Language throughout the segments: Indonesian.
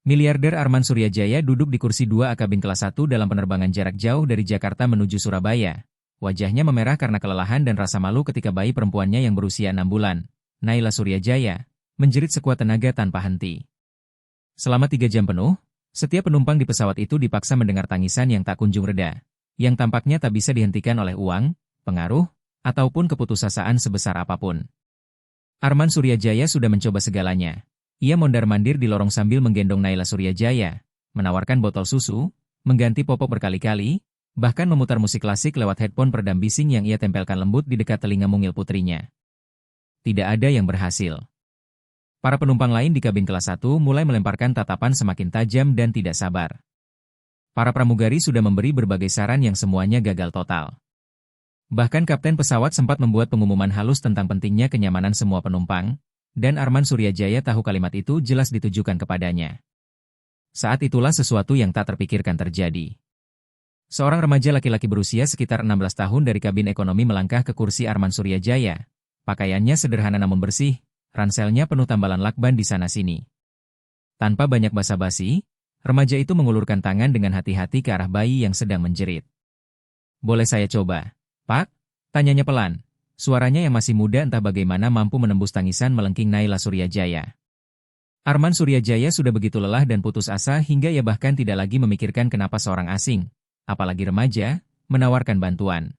Miliarder Arman Suryajaya duduk di kursi 2A kabin kelas 1 dalam penerbangan jarak jauh dari Jakarta menuju Surabaya. Wajahnya memerah karena kelelahan dan rasa malu ketika bayi perempuannya yang berusia 6 bulan, Naila Suryajaya, menjerit sekuat tenaga tanpa henti. Selama 3 jam penuh, setiap penumpang di pesawat itu dipaksa mendengar tangisan yang tak kunjung reda, yang tampaknya tak bisa dihentikan oleh uang, pengaruh, ataupun keputusasaan sebesar apapun. Arman Suryajaya sudah mencoba segalanya. Ia mondar-mandir di lorong sambil menggendong Naila Suryajaya, menawarkan botol susu, mengganti popok berkali-kali, bahkan memutar musik klasik lewat headphone peredam bising yang ia tempelkan lembut di dekat telinga mungil putrinya. Tidak ada yang berhasil. Para penumpang lain di kabin kelas 1 mulai melemparkan tatapan semakin tajam dan tidak sabar. Para pramugari sudah memberi berbagai saran yang semuanya gagal total. Bahkan kapten pesawat sempat membuat pengumuman halus tentang pentingnya kenyamanan semua penumpang, dan Arman Suryajaya tahu kalimat itu jelas ditujukan kepadanya. Saat itulah sesuatu yang tak terpikirkan terjadi. Seorang remaja laki-laki berusia sekitar 16 tahun dari kabin ekonomi melangkah ke kursi Arman Suryajaya. Pakaiannya sederhana namun bersih, ranselnya penuh tambalan lakban di sana-sini. Tanpa banyak basa-basi, remaja itu mengulurkan tangan dengan hati-hati ke arah bayi yang sedang menjerit. "Boleh saya coba, Pak?" tanyanya pelan. Suaranya yang masih muda entah bagaimana mampu menembus tangisan melengking Naila Suryajaya. Arman Suryajaya sudah begitu lelah dan putus asa hingga ia bahkan tidak lagi memikirkan kenapa seorang asing, apalagi remaja, menawarkan bantuan.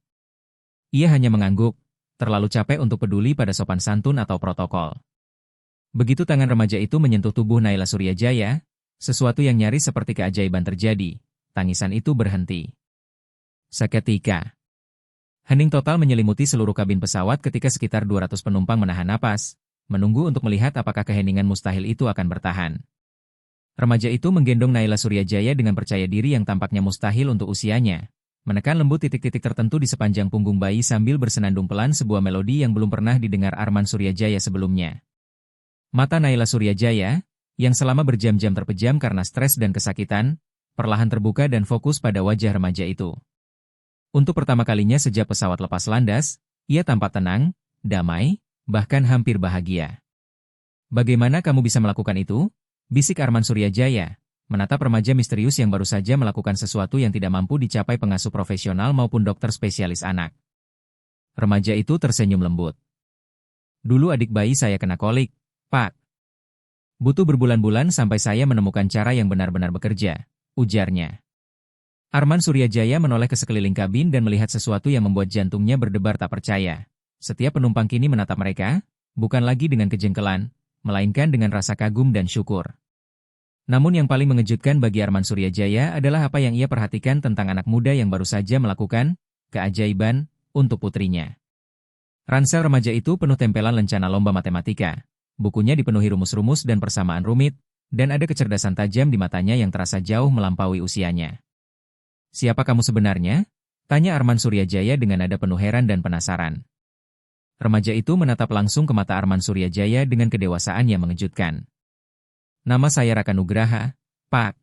Ia hanya mengangguk, terlalu capek untuk peduli pada sopan santun atau protokol. Begitu tangan remaja itu menyentuh tubuh Naila Suryajaya, sesuatu yang nyaris seperti keajaiban terjadi, tangisan itu berhenti. Seketika, hening total menyelimuti seluruh kabin pesawat ketika sekitar 200 penumpang menahan napas, menunggu untuk melihat apakah keheningan mustahil itu akan bertahan. Remaja itu menggendong Naila Suryajaya dengan percaya diri yang tampaknya mustahil untuk usianya, menekan lembut titik-titik tertentu di sepanjang punggung bayi sambil bersenandung pelan sebuah melodi yang belum pernah didengar Arman Suryajaya sebelumnya. Mata Naila Suryajaya, yang selama berjam-jam terpejam karena stres dan kesakitan, perlahan terbuka dan fokus pada wajah remaja itu. Untuk pertama kalinya sejak pesawat lepas landas, ia tampak tenang, damai, bahkan hampir bahagia. "Bagaimana kamu bisa melakukan itu?" bisik Arman Suryajaya, menatap remaja misterius yang baru saja melakukan sesuatu yang tidak mampu dicapai pengasuh profesional maupun dokter spesialis anak. Remaja itu tersenyum lembut. "Dulu adik bayi saya kena kolik, Pak. Butuh berbulan-bulan sampai saya menemukan cara yang benar-benar bekerja," ujarnya. Arman Suryajaya menoleh ke sekeliling kabin dan melihat sesuatu yang membuat jantungnya berdebar tak percaya. Setiap penumpang kini menatap mereka, bukan lagi dengan kejengkelan, melainkan dengan rasa kagum dan syukur. Namun yang paling mengejutkan bagi Arman Suryajaya adalah apa yang ia perhatikan tentang anak muda yang baru saja melakukan keajaiban untuk putrinya. Ransel remaja itu penuh tempelan lencana lomba matematika. Bukunya dipenuhi rumus-rumus dan persamaan rumit, dan ada kecerdasan tajam di matanya yang terasa jauh melampaui usianya. "Siapa kamu sebenarnya?" tanya Arman Suryajaya dengan nada penuh heran dan penasaran. Remaja itu menatap langsung ke mata Arman Suryajaya dengan kedewasaan yang mengejutkan. "Nama saya Raka Nugraha, Pak.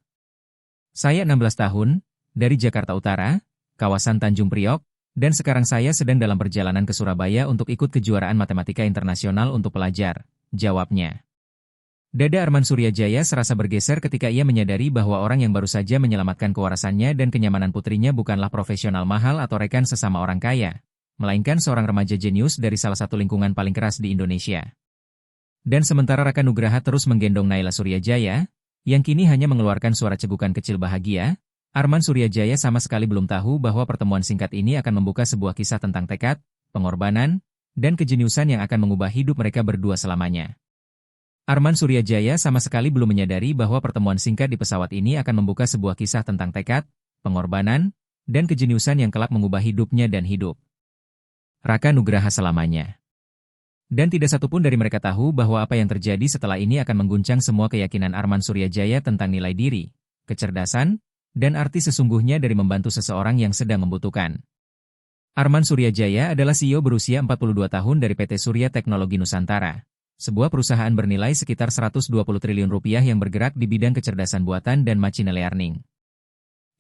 Saya 16 tahun, dari Jakarta Utara, kawasan Tanjung Priok, dan sekarang saya sedang dalam perjalanan ke Surabaya untuk ikut kejuaraan matematika internasional untuk pelajar," jawabnya. Dada Arman Suryajaya serasa bergeser ketika ia menyadari bahwa orang yang baru saja menyelamatkan kewarasannya dan kenyamanan putrinya bukanlah profesional mahal atau rekan sesama orang kaya, melainkan seorang remaja jenius dari salah satu lingkungan paling keras di Indonesia. Dan sementara Raka Nugraha terus menggendong Naila Suryajaya, yang kini hanya mengeluarkan suara cegukan kecil bahagia, Arman Suryajaya sama sekali belum tahu bahwa pertemuan singkat ini akan membuka sebuah kisah tentang tekad, pengorbanan, dan kejeniusan yang akan mengubah hidup mereka berdua selamanya. Arman Suryajaya sama sekali belum menyadari bahwa pertemuan singkat di pesawat ini akan membuka sebuah kisah tentang tekad, pengorbanan, dan kejeniusan yang kelak mengubah hidupnya dan hidup Raka Nugraha selamanya. Dan tidak satupun dari mereka tahu bahwa apa yang terjadi setelah ini akan mengguncang semua keyakinan Arman Suryajaya tentang nilai diri, kecerdasan, dan arti sesungguhnya dari membantu seseorang yang sedang membutuhkan. Arman Suryajaya adalah CEO berusia 42 tahun dari PT Surya Teknologi Nusantara, sebuah perusahaan bernilai sekitar 120 triliun rupiah yang bergerak di bidang kecerdasan buatan dan machine learning.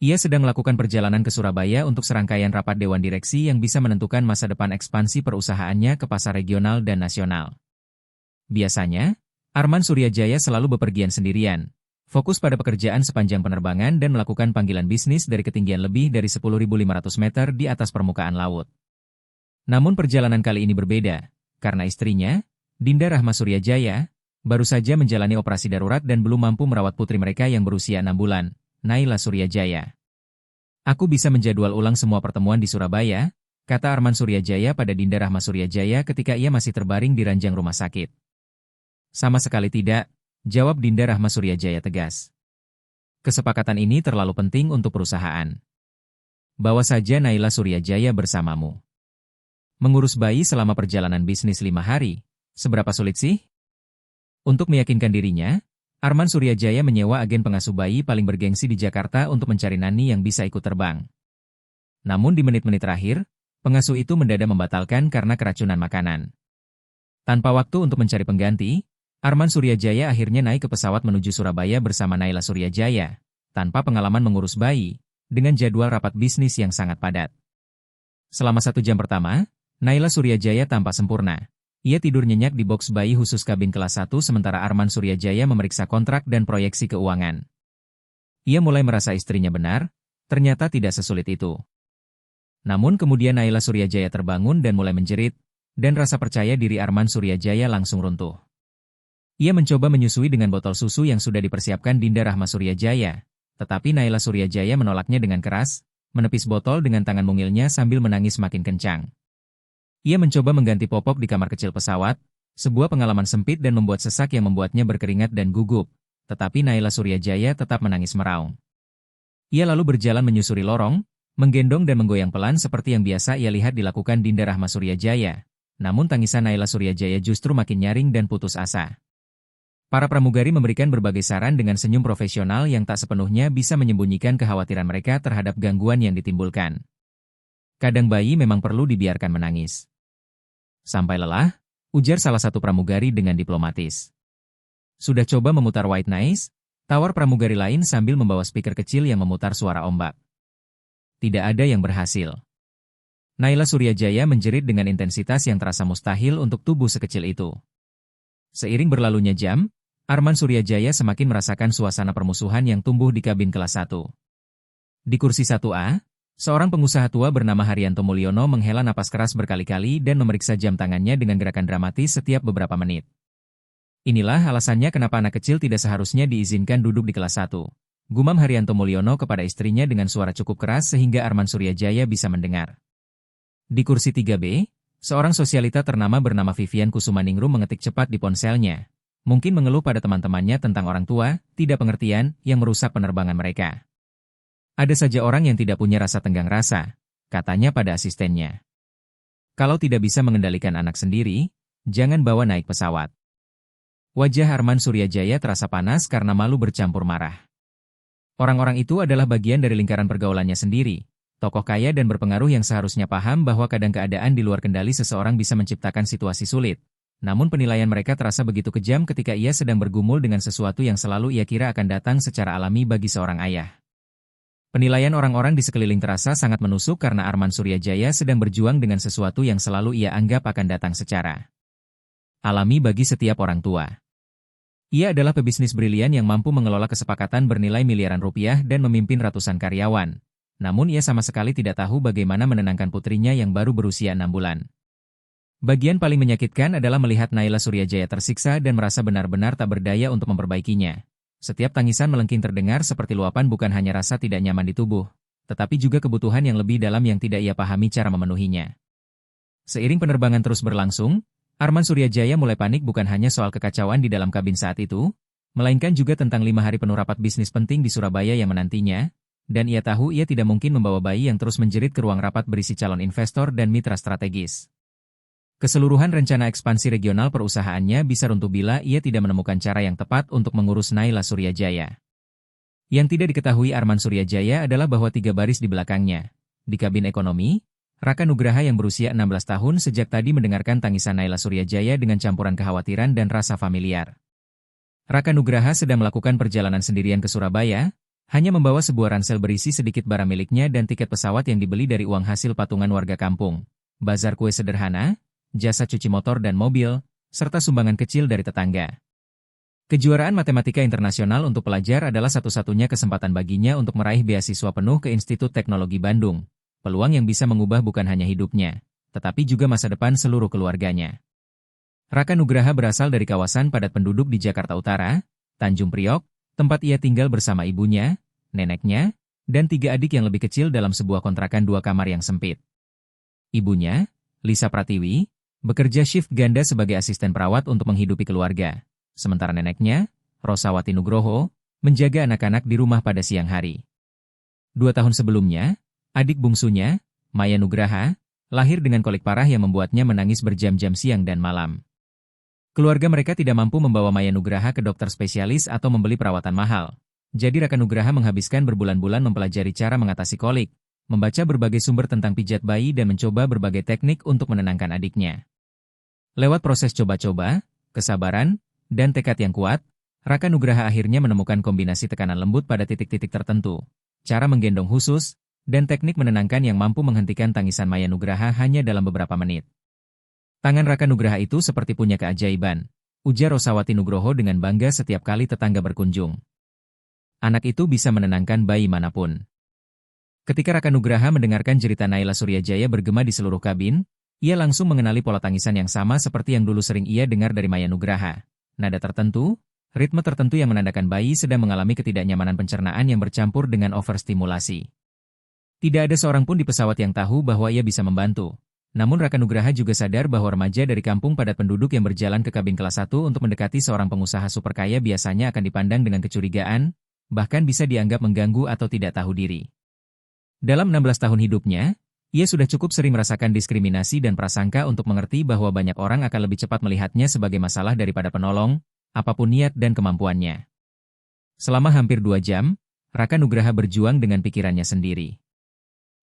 Ia sedang melakukan perjalanan ke Surabaya untuk serangkaian rapat Dewan Direksi yang bisa menentukan masa depan ekspansi perusahaannya ke pasar regional dan nasional. Biasanya, Arman Suryajaya selalu bepergian sendirian. Fokus pada pekerjaan sepanjang penerbangan dan melakukan panggilan bisnis dari ketinggian lebih dari 10.500 meter di atas permukaan laut. Namun perjalanan kali ini berbeda, karena istrinya, Dinda Rahma Suryajaya, baru saja menjalani operasi darurat dan belum mampu merawat putri mereka yang berusia 6 bulan, Naila Suryajaya. Aku bisa menjadwal ulang semua pertemuan di Surabaya, kata Arman Suryajaya pada Dinda Rahma Suryajaya ketika ia masih terbaring di ranjang rumah sakit. Sama sekali tidak, jawab Dinda Rahma Suryajaya tegas. Kesepakatan ini terlalu penting untuk perusahaan. Bawa saja Naila Suryajaya bersamamu. Mengurus bayi selama perjalanan bisnis 5 hari, seberapa sulit sih? Untuk meyakinkan dirinya, Arman Suryajaya menyewa agen pengasuh bayi paling bergengsi di Jakarta untuk mencari nani yang bisa ikut terbang. Namun di menit-menit terakhir, pengasuh itu mendadak membatalkan karena keracunan makanan. Tanpa waktu untuk mencari pengganti, Arman Suryajaya akhirnya naik ke pesawat menuju Surabaya bersama Naila Suryajaya, tanpa pengalaman mengurus bayi, dengan jadwal rapat bisnis yang sangat padat. Selama 1 jam pertama, Naila Suryajaya tampak sempurna. Ia tidur nyenyak di box bayi khusus kabin kelas 1 sementara Arman Suryajaya memeriksa kontrak dan proyeksi keuangan. Ia mulai merasa istrinya benar, ternyata tidak sesulit itu. Namun kemudian Naila Suryajaya terbangun dan mulai menjerit, dan rasa percaya diri Arman Suryajaya langsung runtuh. Ia mencoba menyusui dengan botol susu yang sudah dipersiapkan Dinda Rahma Suryajaya, tetapi Naila Suryajaya menolaknya dengan keras, menepis botol dengan tangan mungilnya sambil menangis makin kencang. Ia mencoba mengganti popok di kamar kecil pesawat, sebuah pengalaman sempit dan membuat sesak yang membuatnya berkeringat dan gugup, tetapi Naila Suryajaya tetap menangis meraung. Ia lalu berjalan menyusuri lorong, menggendong dan menggoyang pelan seperti yang biasa ia lihat dilakukan Dinda Rahma Suryajaya, namun tangisan Naila Suryajaya justru makin nyaring dan putus asa. Para pramugari memberikan berbagai saran dengan senyum profesional yang tak sepenuhnya bisa menyembunyikan kekhawatiran mereka terhadap gangguan yang ditimbulkan. Kadang bayi memang perlu dibiarkan menangis. Sampai lelah, ujar salah satu pramugari dengan diplomatis. Sudah coba memutar white noise? Tawar pramugari lain sambil membawa speaker kecil yang memutar suara ombak. Tidak ada yang berhasil. Naila Suryajaya menjerit dengan intensitas yang terasa mustahil untuk tubuh sekecil itu. Seiring berlalunya jam, Arman Suryajaya semakin merasakan suasana permusuhan yang tumbuh di kabin kelas 1. Di kursi 1A, seorang pengusaha tua bernama Haryanto Mulyono menghela napas keras berkali-kali dan memeriksa jam tangannya dengan gerakan dramatis setiap beberapa menit. Inilah alasannya kenapa anak kecil tidak seharusnya diizinkan duduk di kelas 1. Gumam Haryanto Mulyono kepada istrinya dengan suara cukup keras sehingga Arman Suryajaya bisa mendengar. Di kursi 3B, seorang sosialita ternama bernama Vivian Kusumaningrum mengetik cepat di ponselnya. Mungkin mengeluh pada teman-temannya tentang orang tua, tidak pengertian, yang merusak penerbangan mereka. Ada saja orang yang tidak punya rasa tenggang rasa, katanya pada asistennya. Kalau tidak bisa mengendalikan anak sendiri, jangan bawa naik pesawat. Wajah Arman Suryajaya terasa panas karena malu bercampur marah. Orang-orang itu adalah bagian dari lingkaran pergaulannya sendiri, tokoh kaya dan berpengaruh yang seharusnya paham bahwa kadang keadaan di luar kendali seseorang bisa menciptakan situasi sulit. Namun penilaian mereka terasa begitu kejam ketika ia sedang bergumul dengan sesuatu yang selalu ia kira akan datang secara alami bagi seorang ayah. Penilaian orang-orang di sekeliling terasa sangat menusuk karena Arman Suryajaya sedang berjuang dengan sesuatu yang selalu ia anggap akan datang secara alami bagi setiap orang tua. Ia adalah pebisnis brilian yang mampu mengelola kesepakatan bernilai miliaran rupiah dan memimpin ratusan karyawan. Namun ia sama sekali tidak tahu bagaimana menenangkan putrinya yang baru berusia 6 bulan. Bagian paling menyakitkan adalah melihat Naila Suryajaya tersiksa dan merasa benar-benar tak berdaya untuk memperbaikinya. Setiap tangisan melengking terdengar seperti luapan bukan hanya rasa tidak nyaman di tubuh, tetapi juga kebutuhan yang lebih dalam yang tidak ia pahami cara memenuhinya. Seiring penerbangan terus berlangsung, Arman Suryajaya mulai panik bukan hanya soal kekacauan di dalam kabin saat itu, melainkan juga tentang 5 hari penuh rapat bisnis penting di Surabaya yang menantinya, dan ia tahu ia tidak mungkin membawa bayi yang terus menjerit ke ruang rapat berisi calon investor dan mitra strategis. Keseluruhan rencana ekspansi regional perusahaannya bisa runtuh bila ia tidak menemukan cara yang tepat untuk mengurus Naila Suryajaya. Yang tidak diketahui Arman Suryajaya adalah bahwa 3 baris di belakangnya, di kabin ekonomi, Raka Nugraha yang berusia 16 tahun sejak tadi mendengarkan tangisan Naila Suryajaya dengan campuran kekhawatiran dan rasa familiar. Raka Nugraha sedang melakukan perjalanan sendirian ke Surabaya, hanya membawa sebuah ransel berisi sedikit barang miliknya dan tiket pesawat yang dibeli dari uang hasil patungan warga kampung, bazar kue sederhana, jasa cuci motor dan mobil, serta sumbangan kecil dari tetangga. Kejuaraan matematika internasional untuk pelajar adalah satu-satunya kesempatan baginya untuk meraih beasiswa penuh ke Institut Teknologi Bandung. Peluang yang bisa mengubah bukan hanya hidupnya, tetapi juga masa depan seluruh keluarganya. Raka Nugraha berasal dari kawasan padat penduduk di Jakarta Utara, Tanjung Priok, tempat ia tinggal bersama ibunya, neneknya, dan 3 adik yang lebih kecil dalam sebuah kontrakan 2 kamar yang sempit. Ibunya, Lisa Pratiwi, bekerja shift ganda sebagai asisten perawat untuk menghidupi keluarga. Sementara neneknya, Rosawati Nugroho, menjaga anak-anak di rumah pada siang hari. 2 tahun sebelumnya, adik bungsunya, Maya Nugraha, lahir dengan kolik parah yang membuatnya menangis berjam-jam siang dan malam. Keluarga mereka tidak mampu membawa Maya Nugraha ke dokter spesialis atau membeli perawatan mahal. Jadi Raka Nugraha menghabiskan berbulan-bulan mempelajari cara mengatasi kolik, membaca berbagai sumber tentang pijat bayi dan mencoba berbagai teknik untuk menenangkan adiknya. Lewat proses coba-coba, kesabaran, dan tekad yang kuat, Raka Nugraha akhirnya menemukan kombinasi tekanan lembut pada titik-titik tertentu, cara menggendong khusus, dan teknik menenangkan yang mampu menghentikan tangisan Maya Nugraha hanya dalam beberapa menit. Tangan Raka Nugraha itu seperti punya keajaiban, ujar Rosawati Nugroho dengan bangga setiap kali tetangga berkunjung. Anak itu bisa menenangkan bayi manapun. Ketika Raka Nugraha mendengarkan cerita Naila Suryajaya bergema di seluruh kabin, ia langsung mengenali pola tangisan yang sama seperti yang dulu sering ia dengar dari Maya Nugraha. Nada tertentu, ritme tertentu yang menandakan bayi sedang mengalami ketidaknyamanan pencernaan yang bercampur dengan overstimulasi. Tidak ada seorang pun di pesawat yang tahu bahwa ia bisa membantu. Namun Raka Nugraha juga sadar bahwa remaja dari kampung padat penduduk yang berjalan ke kabin kelas 1 untuk mendekati seorang pengusaha super kaya biasanya akan dipandang dengan kecurigaan, bahkan bisa dianggap mengganggu atau tidak tahu diri. Dalam 16 tahun hidupnya, ia sudah cukup sering merasakan diskriminasi dan prasangka untuk mengerti bahwa banyak orang akan lebih cepat melihatnya sebagai masalah daripada penolong, apapun niat dan kemampuannya. Selama hampir 2 jam, Raka Nugraha berjuang dengan pikirannya sendiri.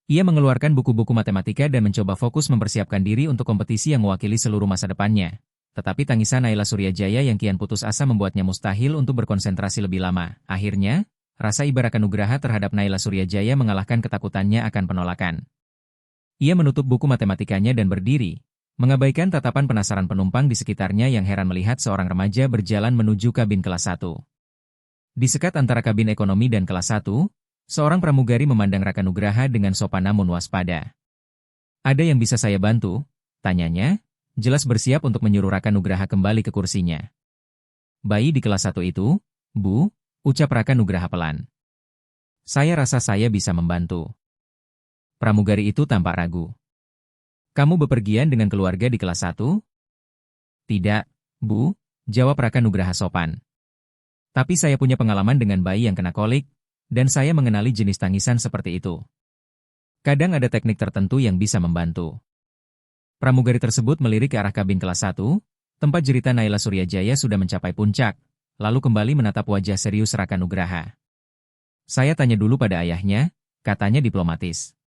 Ia mengeluarkan buku-buku matematika dan mencoba fokus mempersiapkan diri untuk kompetisi yang mewakili seluruh masa depannya. Tetapi tangisan Naila Suryajaya yang kian putus asa membuatnya mustahil untuk berkonsentrasi lebih lama. Akhirnya, rasa iba Raka Nugraha terhadap Naila Suryajaya mengalahkan ketakutannya akan penolakan. Ia menutup buku matematikanya dan berdiri, mengabaikan tatapan penasaran penumpang di sekitarnya yang heran melihat seorang remaja berjalan menuju kabin kelas 1. Di sekat antara kabin ekonomi dan kelas 1, seorang pramugari memandang Raka Nugraha dengan sopan namun waspada. "Ada yang bisa saya bantu?" tanyanya, jelas bersiap untuk menyuruh Raka Nugraha kembali ke kursinya. "Bayi di kelas 1 itu, Bu," ucap Raka Nugraha pelan. "Saya rasa saya bisa membantu." Pramugari itu tampak ragu. "Kamu bepergian dengan keluarga di kelas 1? "Tidak, Bu," jawab Raka Nugraha sopan. "Tapi saya punya pengalaman dengan bayi yang kena kolik, dan saya mengenali jenis tangisan seperti itu. Kadang ada teknik tertentu yang bisa membantu." Pramugari tersebut melirik ke arah kabin kelas 1, tempat cerita Naila Suryajaya sudah mencapai puncak, lalu kembali menatap wajah serius Raka Nugraha. "Saya tanya dulu pada ayahnya," katanya diplomatis.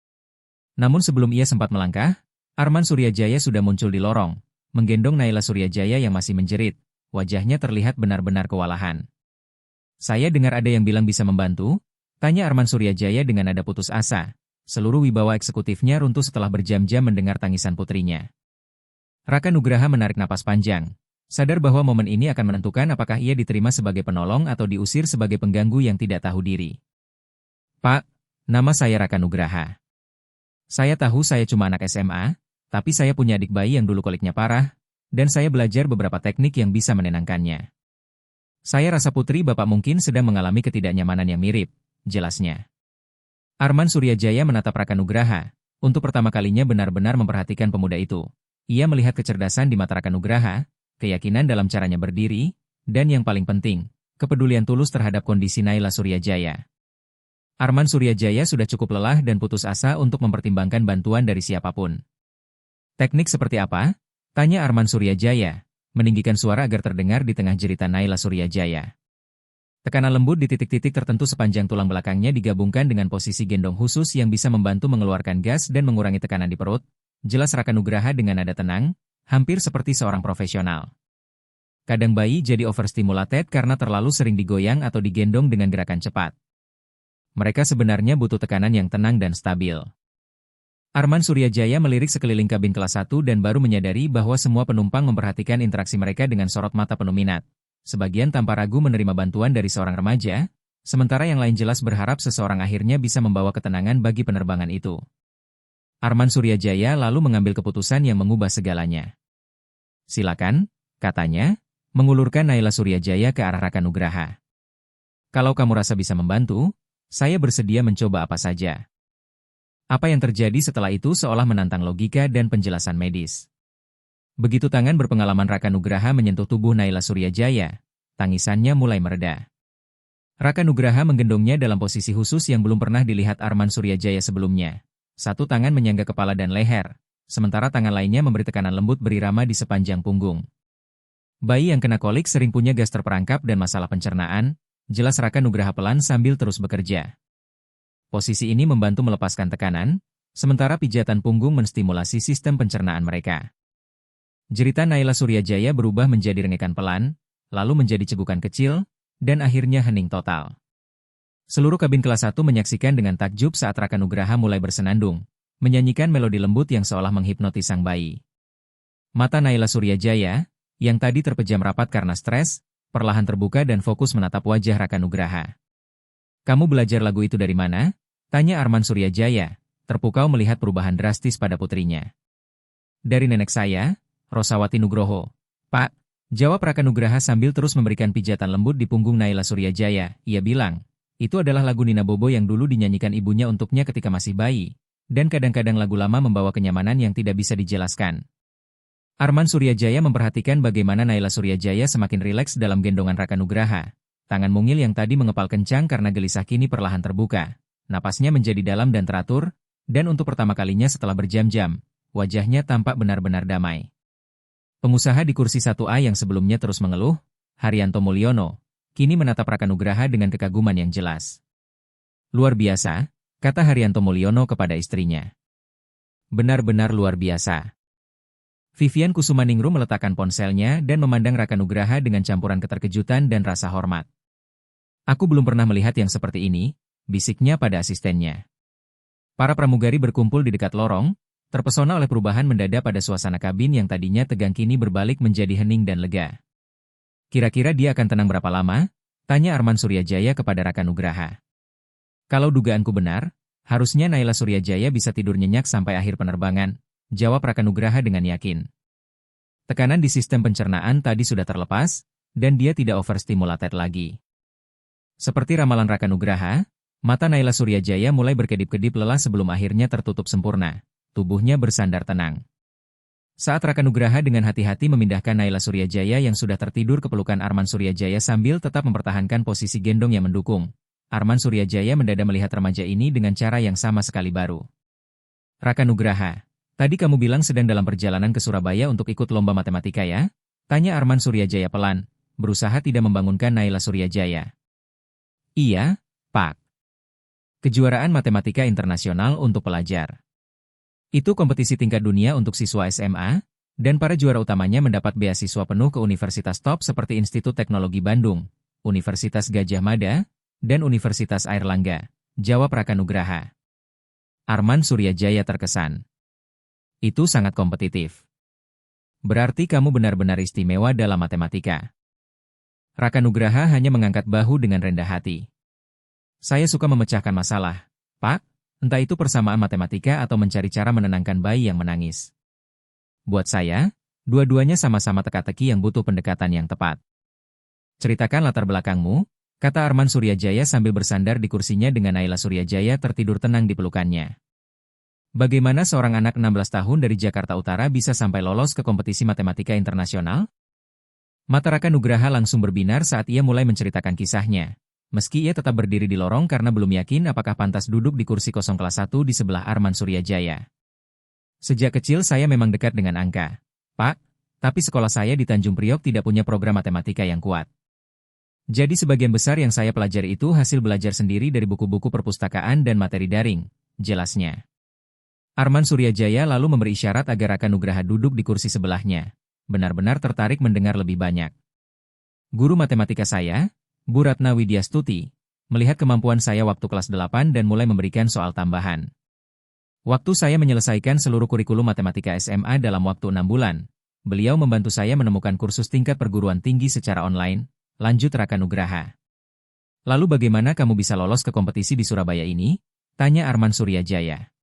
Namun sebelum ia sempat melangkah, Arman Suryajaya sudah muncul di lorong, menggendong Naila Suryajaya yang masih menjerit. Wajahnya terlihat benar-benar kewalahan. "Saya dengar ada yang bilang bisa membantu?" tanya Arman Suryajaya dengan nada putus asa. Seluruh wibawa eksekutifnya runtuh setelah berjam-jam mendengar tangisan putrinya. Raka Nugraha menarik napas panjang, sadar bahwa momen ini akan menentukan apakah ia diterima sebagai penolong atau diusir sebagai pengganggu yang tidak tahu diri. "Pak, nama saya Raka Nugraha. Saya tahu saya cuma anak SMA, tapi saya punya adik bayi yang dulu koliknya parah, dan saya belajar beberapa teknik yang bisa menenangkannya. Saya rasa putri Bapak mungkin sedang mengalami ketidaknyamanan yang mirip," jelasnya. Arman Suryajaya menatap Raka Nugraha. Untuk pertama kalinya benar-benar memperhatikan pemuda itu. Ia melihat kecerdasan di mata Raka Nugraha, keyakinan dalam caranya berdiri, dan yang paling penting, kepedulian tulus terhadap kondisi Naila Suryajaya. Arman Suryajaya sudah cukup lelah dan putus asa untuk mempertimbangkan bantuan dari siapapun. "Teknik seperti apa?" tanya Arman Suryajaya, meninggikan suara agar terdengar di tengah jeritan Naila Suryajaya. Tekanan lembut di titik-titik tertentu sepanjang tulang belakangnya digabungkan dengan posisi gendong khusus yang bisa membantu mengeluarkan gas dan mengurangi tekanan di perut, jelas Raka Nugraha dengan nada tenang, hampir seperti seorang profesional. Kadang bayi jadi overstimulated karena terlalu sering digoyang atau digendong dengan gerakan cepat. Mereka sebenarnya butuh tekanan yang tenang dan stabil. Arman Suryajaya melirik sekeliling kabin kelas 1 dan baru menyadari bahwa semua penumpang memperhatikan interaksi mereka dengan sorot mata penuh minat. Sebagian tanpa ragu menerima bantuan dari seorang remaja, sementara yang lain jelas berharap seseorang akhirnya bisa membawa ketenangan bagi penerbangan itu. Arman Suryajaya lalu mengambil keputusan yang mengubah segalanya. Silakan, katanya, mengulurkan Naila Suryajaya ke arah Raka Nugraha. Kalau kamu rasa bisa membantu, saya bersedia mencoba apa saja. Apa yang terjadi setelah itu seolah menantang logika dan penjelasan medis. Begitu tangan berpengalaman Raka Nugraha menyentuh tubuh Naila Suryajaya, tangisannya mulai mereda. Raka Nugraha menggendongnya dalam posisi khusus yang belum pernah dilihat Arman Suryajaya sebelumnya. Satu tangan menyangga kepala dan leher, sementara tangan lainnya memberi tekanan lembut berirama di sepanjang punggung. Bayi yang kena kolik sering punya gas terperangkap dan masalah pencernaan, jelas Raka Nugraha pelan sambil terus bekerja. Posisi ini membantu melepaskan tekanan, sementara pijatan punggung menstimulasi sistem pencernaan mereka. Jeritan Naila Suryajaya berubah menjadi rengekan pelan, lalu menjadi cegukan kecil, dan akhirnya hening total. Seluruh kabin kelas 1 menyaksikan dengan takjub saat Raka Nugraha mulai bersenandung, menyanyikan melodi lembut yang seolah menghipnotis sang bayi. Mata Naila Suryajaya, yang tadi terpejam rapat karena stres, perlahan terbuka dan fokus menatap wajah Raka Nugraha. "Kamu belajar lagu itu dari mana?" tanya Arman Suryajaya, terpukau melihat perubahan drastis pada putrinya. "Dari nenek saya, Rosawati Nugroho, Pak," jawab Raka Nugraha sambil terus memberikan pijatan lembut di punggung Naila Suryajaya. Ia bilang, itu adalah lagu Nina Bobo yang dulu dinyanyikan ibunya untuknya ketika masih bayi, dan kadang-kadang lagu lama membawa kenyamanan yang tidak bisa dijelaskan. Arman Suryajaya memperhatikan bagaimana Naila Suryajaya semakin rileks dalam gendongan Raka Nugraha. Tangan mungil yang tadi mengepal kencang karena gelisah kini perlahan terbuka. Napasnya menjadi dalam dan teratur, dan untuk pertama kalinya setelah berjam-jam, wajahnya tampak benar-benar damai. Pengusaha di kursi 1A yang sebelumnya terus mengeluh, Haryanto Mulyono, kini menatap Raka Nugraha dengan kekaguman yang jelas. "Luar biasa," kata Haryanto Mulyono kepada istrinya. "Benar-benar luar biasa." Vivian Kusumaningrum meletakkan ponselnya dan memandang Raka Nugraha dengan campuran keterkejutan dan rasa hormat. "Aku belum pernah melihat yang seperti ini," bisiknya pada asistennya. Para pramugari berkumpul di dekat lorong, terpesona oleh perubahan mendadak pada suasana kabin yang tadinya tegang kini berbalik menjadi hening dan lega. "Kira-kira dia akan tenang berapa lama?" tanya Arman Suryajaya kepada Raka Nugraha. "Kalau dugaanku benar, harusnya Naila Suryajaya bisa tidur nyenyak sampai akhir penerbangan," jawab Raka Nugraha dengan yakin. Tekanan di sistem pencernaan tadi sudah terlepas, dan dia tidak overstimulated lagi. Seperti ramalan Raka Nugraha, mata Naila Suryajaya mulai berkedip-kedip lelah sebelum akhirnya tertutup sempurna. Tubuhnya bersandar tenang. Saat Raka Nugraha dengan hati-hati memindahkan Naila Suryajaya yang sudah tertidur ke pelukan Arman Suryajaya sambil tetap mempertahankan posisi gendong yang mendukung, Arman Suryajaya mendadak melihat remaja ini dengan cara yang sama sekali baru. "Raka Nugraha, tadi kamu bilang sedang dalam perjalanan ke Surabaya untuk ikut lomba matematika ya?" tanya Arman Suryajaya pelan, berusaha tidak membangunkan Naila Suryajaya. "Iya, Pak. Kejuaraan matematika internasional untuk pelajar. Itu kompetisi tingkat dunia untuk siswa SMA, dan para juara utamanya mendapat beasiswa penuh ke universitas top seperti Institut Teknologi Bandung, Universitas Gadjah Mada, dan Universitas Airlangga," jawab Raka Nugraha. Arman Suryajaya terkesan. "Itu sangat kompetitif. Berarti kamu benar-benar istimewa dalam matematika." Raka Nugraha hanya mengangkat bahu dengan rendah hati. "Saya suka memecahkan masalah, Pak. Entah itu persamaan matematika atau mencari cara menenangkan bayi yang menangis. Buat saya, dua-duanya sama-sama teka-teki yang butuh pendekatan yang tepat." "Ceritakan latar belakangmu," kata Arman Suryajaya sambil bersandar di kursinya dengan Naila Suryajaya tertidur tenang di pelukannya. "Bagaimana seorang anak 16 tahun dari Jakarta Utara bisa sampai lolos ke kompetisi matematika internasional?" Mata Raka Nugraha langsung berbinar saat ia mulai menceritakan kisahnya. Meski ia tetap berdiri di lorong karena belum yakin apakah pantas duduk di kursi kosong kelas 1 di sebelah Arman Suryajaya. "Sejak kecil saya memang dekat dengan angka, Pak, tapi sekolah saya di Tanjung Priok tidak punya program matematika yang kuat. Jadi sebagian besar yang saya pelajari itu hasil belajar sendiri dari buku-buku perpustakaan dan materi daring," jelasnya. Arman Suryajaya lalu memberi isyarat agar Raka Nugraha duduk di kursi sebelahnya. Benar-benar tertarik mendengar lebih banyak. "Guru matematika saya, Bu Ratna Widyastuti, melihat kemampuan saya waktu kelas 8 dan mulai memberikan soal tambahan. Waktu saya menyelesaikan seluruh kurikulum matematika SMA dalam waktu 6 bulan, Beliau membantu saya menemukan kursus tingkat perguruan tinggi secara online, lanjut Raka Nugraha. Lalu bagaimana kamu bisa lolos ke kompetisi di Surabaya ini? Tanya Arman Suryajaya.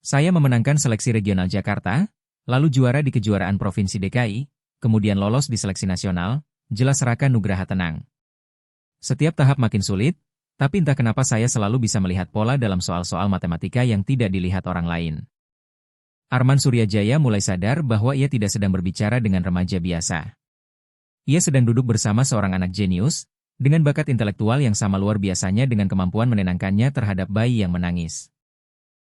Saya memenangkan seleksi regional Jakarta, lalu juara di kejuaraan Provinsi DKI, kemudian lolos di seleksi nasional, jelas Raka Nugraha tenang. Setiap tahap makin sulit, tapi entah kenapa saya selalu bisa melihat pola dalam soal-soal matematika yang tidak dilihat orang lain. Arman Suryajaya mulai sadar bahwa ia tidak sedang berbicara dengan remaja biasa. Ia sedang duduk bersama seorang anak jenius, dengan bakat intelektual yang sama luar biasanya dengan kemampuan menenangkannya terhadap bayi yang menangis.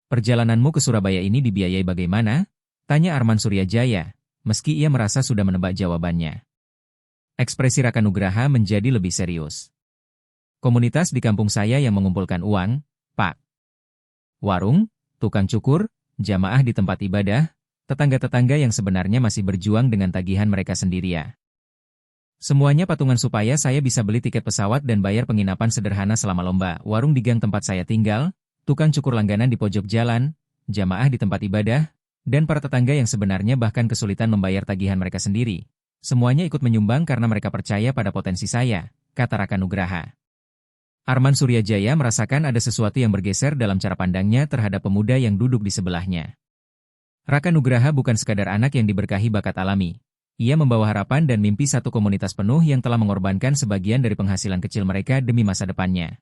Perjalananmu ke Surabaya ini dibiayai bagaimana? Tanya Arman Suryajaya, meski ia merasa sudah menebak jawabannya. Ekspresi Raka Nugraha menjadi lebih serius. Komunitas di kampung saya yang mengumpulkan uang, Pak. Warung, tukang cukur, jamaah di tempat ibadah, tetangga-tetangga yang sebenarnya masih berjuang dengan tagihan mereka sendiri ya. Semuanya patungan supaya saya bisa beli tiket pesawat dan bayar penginapan sederhana selama lomba, warung di gang tempat saya tinggal, tukang cukur langganan di pojok jalan, jamaah di tempat ibadah, dan para tetangga yang sebenarnya bahkan kesulitan membayar tagihan mereka sendiri. Semuanya ikut menyumbang karena mereka percaya pada potensi saya, kata Raka Nugraha. Arman Suryajaya merasakan ada sesuatu yang bergeser dalam cara pandangnya terhadap pemuda yang duduk di sebelahnya. Raka Nugraha bukan sekadar anak yang diberkahi bakat alami. Ia membawa harapan dan mimpi satu komunitas penuh yang telah mengorbankan sebagian dari penghasilan kecil mereka demi masa depannya.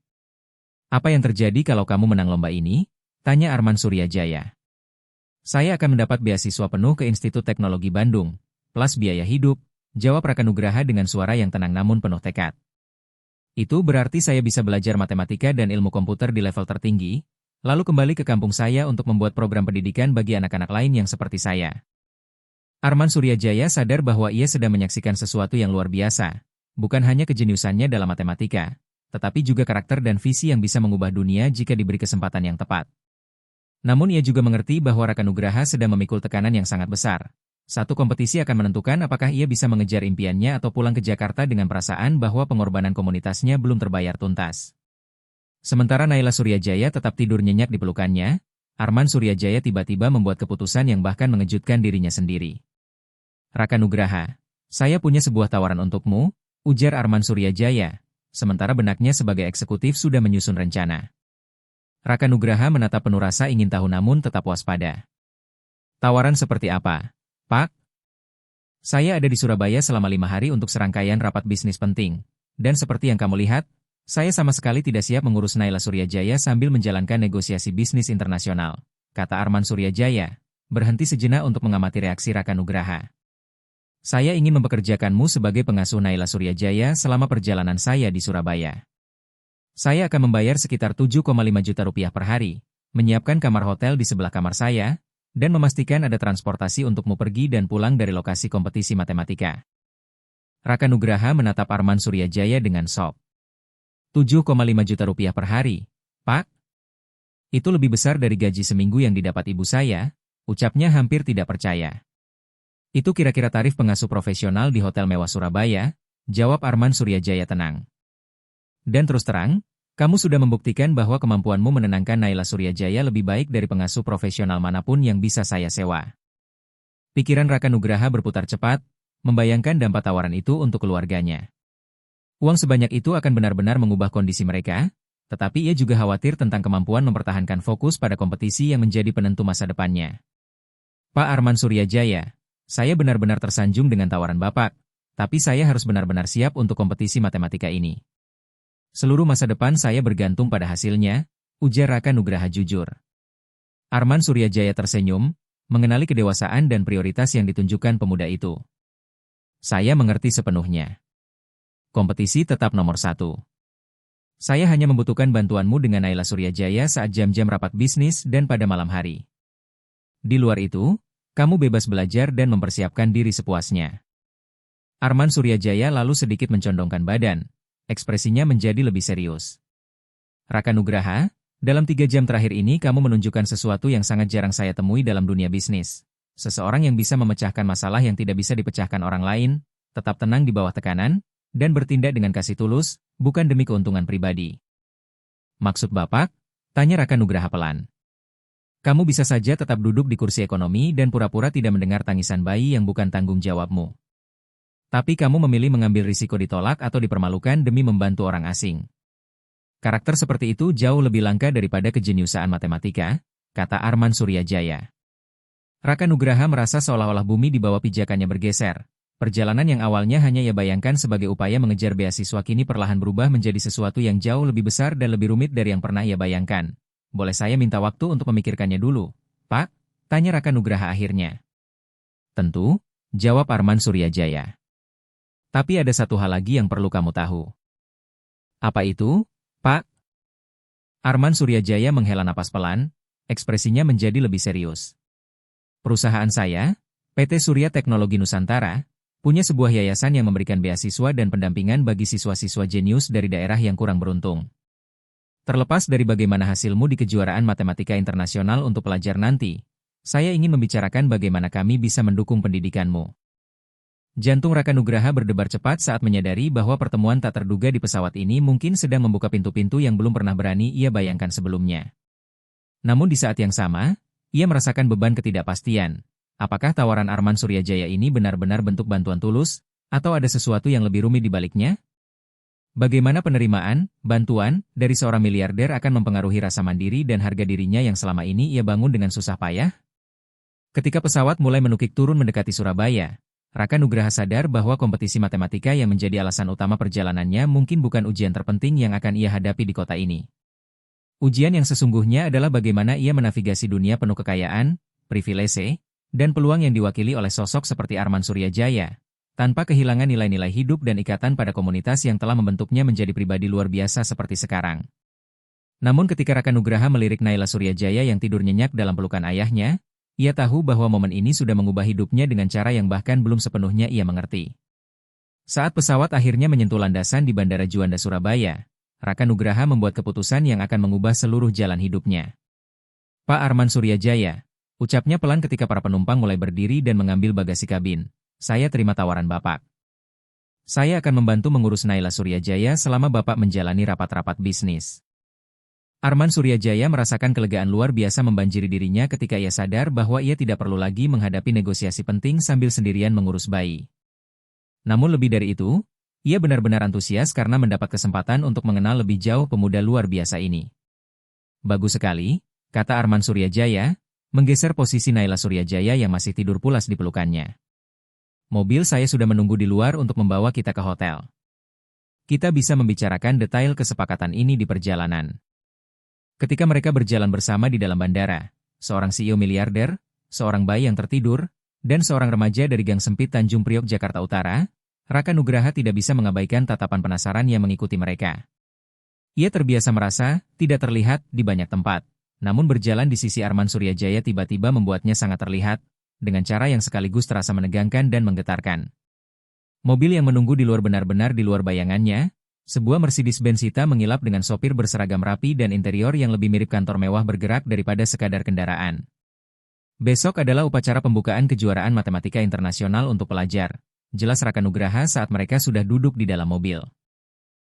Apa yang terjadi kalau kamu menang lomba ini? Tanya Arman Suryajaya. Saya akan mendapat beasiswa penuh ke Institut Teknologi Bandung, plus biaya hidup, jawab Raka Nugraha dengan suara yang tenang namun penuh tekad. Itu berarti saya bisa belajar matematika dan ilmu komputer di level tertinggi, lalu kembali ke kampung saya untuk membuat program pendidikan bagi anak-anak lain yang seperti saya. Arman Suryajaya sadar bahwa ia sedang menyaksikan sesuatu yang luar biasa, bukan hanya kejeniusannya dalam matematika, tetapi juga karakter dan visi yang bisa mengubah dunia jika diberi kesempatan yang tepat. Namun ia juga mengerti bahwa Raka Nugraha sedang memikul tekanan yang sangat besar. Satu kompetisi akan menentukan apakah ia bisa mengejar impiannya atau pulang ke Jakarta dengan perasaan bahwa pengorbanan komunitasnya belum terbayar tuntas. Sementara Naila Suryajaya tetap tidur nyenyak di pelukannya, Arman Suryajaya tiba-tiba membuat keputusan yang bahkan mengejutkan dirinya sendiri. Raka Nugraha, saya punya sebuah tawaran untukmu, ujar Arman Suryajaya, sementara benaknya sebagai eksekutif sudah menyusun rencana. Raka Nugraha menatap penuh rasa ingin tahu namun tetap waspada. Tawaran seperti apa? Pak, saya ada di Surabaya selama 5 hari untuk serangkaian rapat bisnis penting. Dan seperti yang kamu lihat, saya sama sekali tidak siap mengurus Naila Suryajaya sambil menjalankan negosiasi bisnis internasional, kata Arman Suryajaya, berhenti sejenak untuk mengamati reaksi Raka Nugraha. Saya ingin mempekerjakanmu sebagai pengasuh Naila Suryajaya selama perjalanan saya di Surabaya. Saya akan membayar sekitar 7,5 juta rupiah per hari, menyiapkan kamar hotel di sebelah kamar saya, dan memastikan ada transportasi untukmu pergi dan pulang dari lokasi kompetisi matematika. Raka Nugraha menatap Arman Suryajaya dengan shock. 7,5 juta rupiah per hari, Pak? Itu lebih besar dari gaji seminggu yang didapat ibu saya, ucapnya hampir tidak percaya. Itu kira-kira tarif pengasuh profesional di hotel mewah Surabaya, jawab Arman Suryajaya tenang. Dan terus terang, kamu sudah membuktikan bahwa kemampuanmu menenangkan Naila Suryajaya lebih baik dari pengasuh profesional manapun yang bisa saya sewa. Pikiran Raka Nugraha berputar cepat, membayangkan dampak tawaran itu untuk keluarganya. Uang sebanyak itu akan benar-benar mengubah kondisi mereka, tetapi ia juga khawatir tentang kemampuan mempertahankan fokus pada kompetisi yang menjadi penentu masa depannya. Pak Arman Suryajaya, saya benar-benar tersanjung dengan tawaran Bapak, tapi saya harus benar-benar siap untuk kompetisi matematika ini. Seluruh masa depan saya bergantung pada hasilnya, ujar Raka Nugraha jujur. Arman Suryajaya tersenyum, mengenali kedewasaan dan prioritas yang ditunjukkan pemuda itu. Saya mengerti sepenuhnya. Kompetisi tetap nomor 1. Saya hanya membutuhkan bantuanmu dengan Naila Suryajaya saat jam-jam rapat bisnis dan pada malam hari. Di luar itu, kamu bebas belajar dan mempersiapkan diri sepuasnya. Arman Suryajaya lalu sedikit mencondongkan badan. Ekspresinya menjadi lebih serius. Raka Nugraha, dalam 3 jam terakhir ini kamu menunjukkan sesuatu yang sangat jarang saya temui dalam dunia bisnis. Seseorang yang bisa memecahkan masalah yang tidak bisa dipecahkan orang lain, tetap tenang di bawah tekanan, dan bertindak dengan kasih tulus, bukan demi keuntungan pribadi. Maksud Bapak? Tanya Raka Nugraha pelan. Kamu bisa saja tetap duduk di kursi ekonomi dan pura-pura tidak mendengar tangisan bayi yang bukan tanggung jawabmu. Tapi kamu memilih mengambil risiko ditolak atau dipermalukan demi membantu orang asing. Karakter seperti itu jauh lebih langka daripada kejeniusaan matematika, kata Arman Suryajaya. Raka Nugraha merasa seolah-olah bumi di bawah pijakannya bergeser. Perjalanan yang awalnya hanya ia bayangkan sebagai upaya mengejar beasiswa kini perlahan berubah menjadi sesuatu yang jauh lebih besar dan lebih rumit dari yang pernah ia bayangkan. Boleh saya minta waktu untuk memikirkannya dulu, Pak? Tanya Raka Nugraha akhirnya. Tentu, jawab Arman Suryajaya. Tapi ada satu hal lagi yang perlu kamu tahu. Apa itu, Pak? Arman Suryajaya menghela napas pelan, ekspresinya menjadi lebih serius. Perusahaan saya, PT Surya Teknologi Nusantara, punya sebuah yayasan yang memberikan beasiswa dan pendampingan bagi siswa-siswa jenius dari daerah yang kurang beruntung. Terlepas dari bagaimana hasilmu di kejuaraan matematika internasional untuk pelajar nanti, saya ingin membicarakan bagaimana kami bisa mendukung pendidikanmu. Jantung Raka Nugraha berdebar cepat saat menyadari bahwa pertemuan tak terduga di pesawat ini mungkin sedang membuka pintu-pintu yang belum pernah berani ia bayangkan sebelumnya. Namun di saat yang sama, ia merasakan beban ketidakpastian. Apakah tawaran Arman Suryajaya ini benar-benar bentuk bantuan tulus, atau ada sesuatu yang lebih rumit di baliknya? Bagaimana penerimaan, bantuan, dari seorang miliarder akan mempengaruhi rasa mandiri dan harga dirinya yang selama ini ia bangun dengan susah payah? Ketika pesawat mulai menukik turun mendekati Surabaya, Raka Nugraha sadar bahwa kompetisi matematika yang menjadi alasan utama perjalanannya mungkin bukan ujian terpenting yang akan ia hadapi di kota ini. Ujian yang sesungguhnya adalah bagaimana ia menavigasi dunia penuh kekayaan, privilese, dan peluang yang diwakili oleh sosok seperti Arman Suryajaya, tanpa kehilangan nilai-nilai hidup dan ikatan pada komunitas yang telah membentuknya menjadi pribadi luar biasa seperti sekarang. Namun ketika Raka Nugraha melirik Naila Suryajaya yang tidur nyenyak dalam pelukan ayahnya, ia tahu bahwa momen ini sudah mengubah hidupnya dengan cara yang bahkan belum sepenuhnya ia mengerti. Saat pesawat akhirnya menyentuh landasan di Bandara Juanda Surabaya, Raka Nugraha membuat keputusan yang akan mengubah seluruh jalan hidupnya. Pak Arman Suryajaya, ucapnya pelan ketika para penumpang mulai berdiri dan mengambil bagasi kabin. Saya terima tawaran Bapak. Saya akan membantu mengurus Naila Suryajaya selama Bapak menjalani rapat-rapat bisnis. Arman Suryajaya merasakan kelegaan luar biasa membanjiri dirinya ketika ia sadar bahwa ia tidak perlu lagi menghadapi negosiasi penting sambil sendirian mengurus bayi. Namun lebih dari itu, ia benar-benar antusias karena mendapat kesempatan untuk mengenal lebih jauh pemuda luar biasa ini. Bagus sekali, kata Arman Suryajaya, menggeser posisi Naila Suryajaya yang masih tidur pulas di pelukannya. Mobil saya sudah menunggu di luar untuk membawa kita ke hotel. Kita bisa membicarakan detail kesepakatan ini di perjalanan. Ketika mereka berjalan bersama di dalam bandara, seorang CEO miliarder, seorang bayi yang tertidur, dan seorang remaja dari gang sempit Tanjung Priok, Jakarta Utara, Raka Nugraha tidak bisa mengabaikan tatapan penasaran yang mengikuti mereka. Ia terbiasa merasa tidak terlihat di banyak tempat. Namun berjalan di sisi Arman Suryajaya tiba-tiba membuatnya sangat terlihat, dengan cara yang sekaligus terasa menegangkan dan menggetarkan. Mobil yang menunggu di luar benar-benar di luar bayangannya, sebuah Mercedes-Benz hitam mengilap dengan sopir berseragam rapi dan interior yang lebih mirip kantor mewah bergerak daripada sekadar kendaraan. Besok adalah upacara pembukaan kejuaraan matematika internasional untuk pelajar, jelas Raka Nugraha saat mereka sudah duduk di dalam mobil.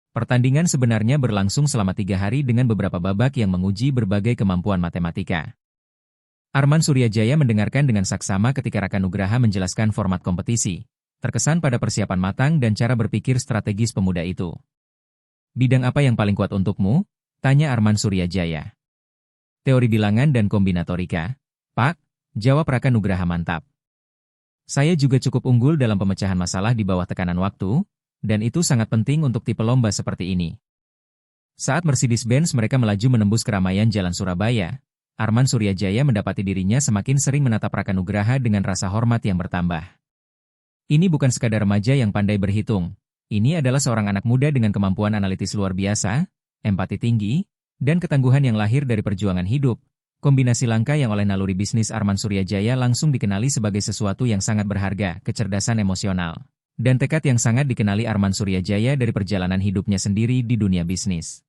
Pertandingan sebenarnya berlangsung selama 3 hari dengan beberapa babak yang menguji berbagai kemampuan matematika. Arman Suryajaya mendengarkan dengan saksama ketika Raka Nugraha menjelaskan format kompetisi, terkesan pada persiapan matang dan cara berpikir strategis pemuda itu. Bidang apa yang paling kuat untukmu? Tanya Arman Suryajaya. Teori bilangan dan kombinatorika, Pak, jawab Raka Nugraha mantap. Saya juga cukup unggul dalam pemecahan masalah di bawah tekanan waktu, dan itu sangat penting untuk tipe lomba seperti ini. Saat Mercedes-Benz mereka melaju menembus keramaian Jalan Surabaya, Arman Suryajaya mendapati dirinya semakin sering menatap Raka Nugraha dengan rasa hormat yang bertambah. Ini bukan sekadar remaja yang pandai berhitung. Ini adalah seorang anak muda dengan kemampuan analitis luar biasa, empati tinggi, dan ketangguhan yang lahir dari perjuangan hidup. Kombinasi langka yang oleh naluri bisnis Arman Suryajaya langsung dikenali sebagai sesuatu yang sangat berharga, kecerdasan emosional, dan tekad yang sangat dikenali Arman Suryajaya dari perjalanan hidupnya sendiri di dunia bisnis.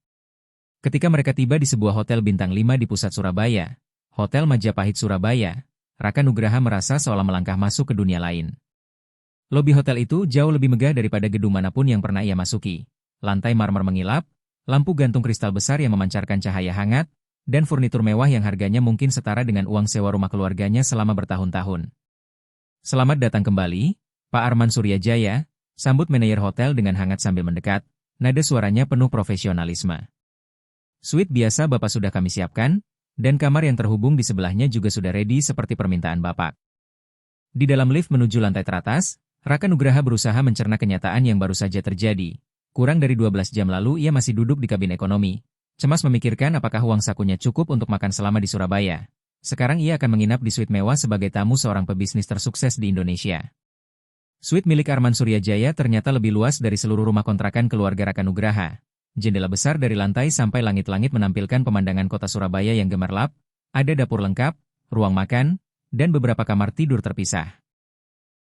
Ketika mereka tiba di sebuah hotel bintang 5 di pusat Surabaya, Hotel Majapahit Surabaya, Raka Nugraha merasa seolah melangkah masuk ke dunia lain. Lobi hotel itu jauh lebih megah daripada gedung manapun yang pernah ia masuki. Lantai marmer mengilap, lampu gantung kristal besar yang memancarkan cahaya hangat, dan furnitur mewah yang harganya mungkin setara dengan uang sewa rumah keluarganya selama bertahun-tahun. Selamat datang kembali, Pak Arman Suryajaya, sambut manajer hotel dengan hangat sambil mendekat, nada suaranya penuh profesionalisme. Suite biasa Bapak sudah kami siapkan, dan kamar yang terhubung di sebelahnya juga sudah ready seperti permintaan Bapak. Di dalam lift menuju lantai teratas, Raka Nugraha berusaha mencerna kenyataan yang baru saja terjadi. Kurang dari 12 jam lalu ia masih duduk di kabin ekonomi, cemas memikirkan apakah uang sakunya cukup untuk makan selama di Surabaya. Sekarang ia akan menginap di suite mewah sebagai tamu seorang pebisnis tersukses di Indonesia. Suite milik Arman Suryajaya ternyata lebih luas dari seluruh rumah kontrakan keluarga Raka Nugraha. Jendela besar dari lantai sampai langit-langit menampilkan pemandangan kota Surabaya yang gemerlap, ada dapur lengkap, ruang makan, dan beberapa kamar tidur terpisah.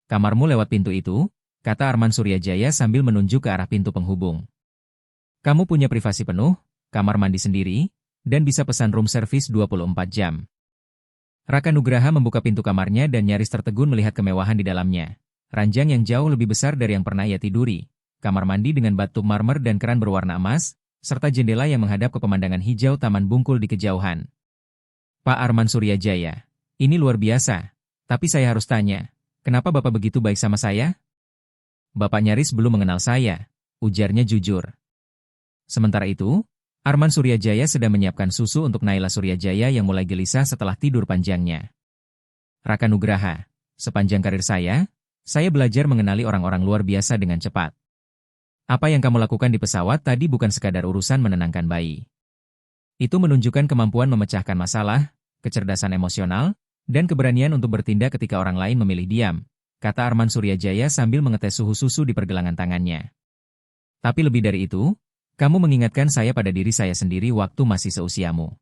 Kamarmu lewat pintu itu, kata Arman Suryajaya sambil menunjuk ke arah pintu penghubung. Kamu punya privasi penuh, kamar mandi sendiri, dan bisa pesan room service 24 jam. Raka Nugraha membuka pintu kamarnya dan nyaris tertegun melihat kemewahan di dalamnya. Ranjang yang jauh lebih besar dari yang pernah ia tiduri. Kamar mandi dengan bathtub marmer dan keran berwarna emas, serta jendela yang menghadap ke pemandangan hijau Taman Bungkul di kejauhan. Pak Arman Suryajaya, ini luar biasa. Tapi saya harus tanya, kenapa Bapak begitu baik sama saya? Bapak nyaris belum mengenal saya, ujarnya jujur. Sementara itu, Arman Suryajaya sedang menyiapkan susu untuk Naila Suryajaya yang mulai gelisah setelah tidur panjangnya. Raka Nugraha, sepanjang karir saya belajar mengenali orang-orang luar biasa dengan cepat. Apa yang kamu lakukan di pesawat tadi bukan sekadar urusan menenangkan bayi. Itu menunjukkan kemampuan memecahkan masalah, kecerdasan emosional, dan keberanian untuk bertindak ketika orang lain memilih diam, kata Arman Suryajaya sambil mengetes suhu susu di pergelangan tangannya. Tapi lebih dari itu, kamu mengingatkan saya pada diri saya sendiri waktu masih seusiamu.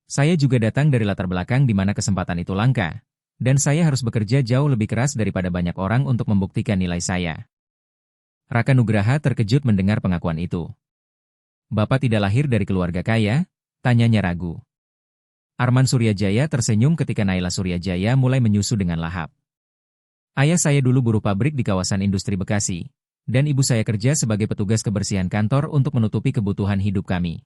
Saya juga datang dari latar belakang di mana kesempatan itu langka, dan saya harus bekerja jauh lebih keras daripada banyak orang untuk membuktikan nilai saya. Raka Nugraha terkejut mendengar pengakuan itu. Bapak tidak lahir dari keluarga kaya? Tanyanya ragu. Arman Suryajaya tersenyum ketika Naila Suryajaya mulai menyusu dengan lahap. Ayah saya dulu buruh pabrik di kawasan industri Bekasi, dan ibu saya kerja sebagai petugas kebersihan kantor untuk menutupi kebutuhan hidup kami.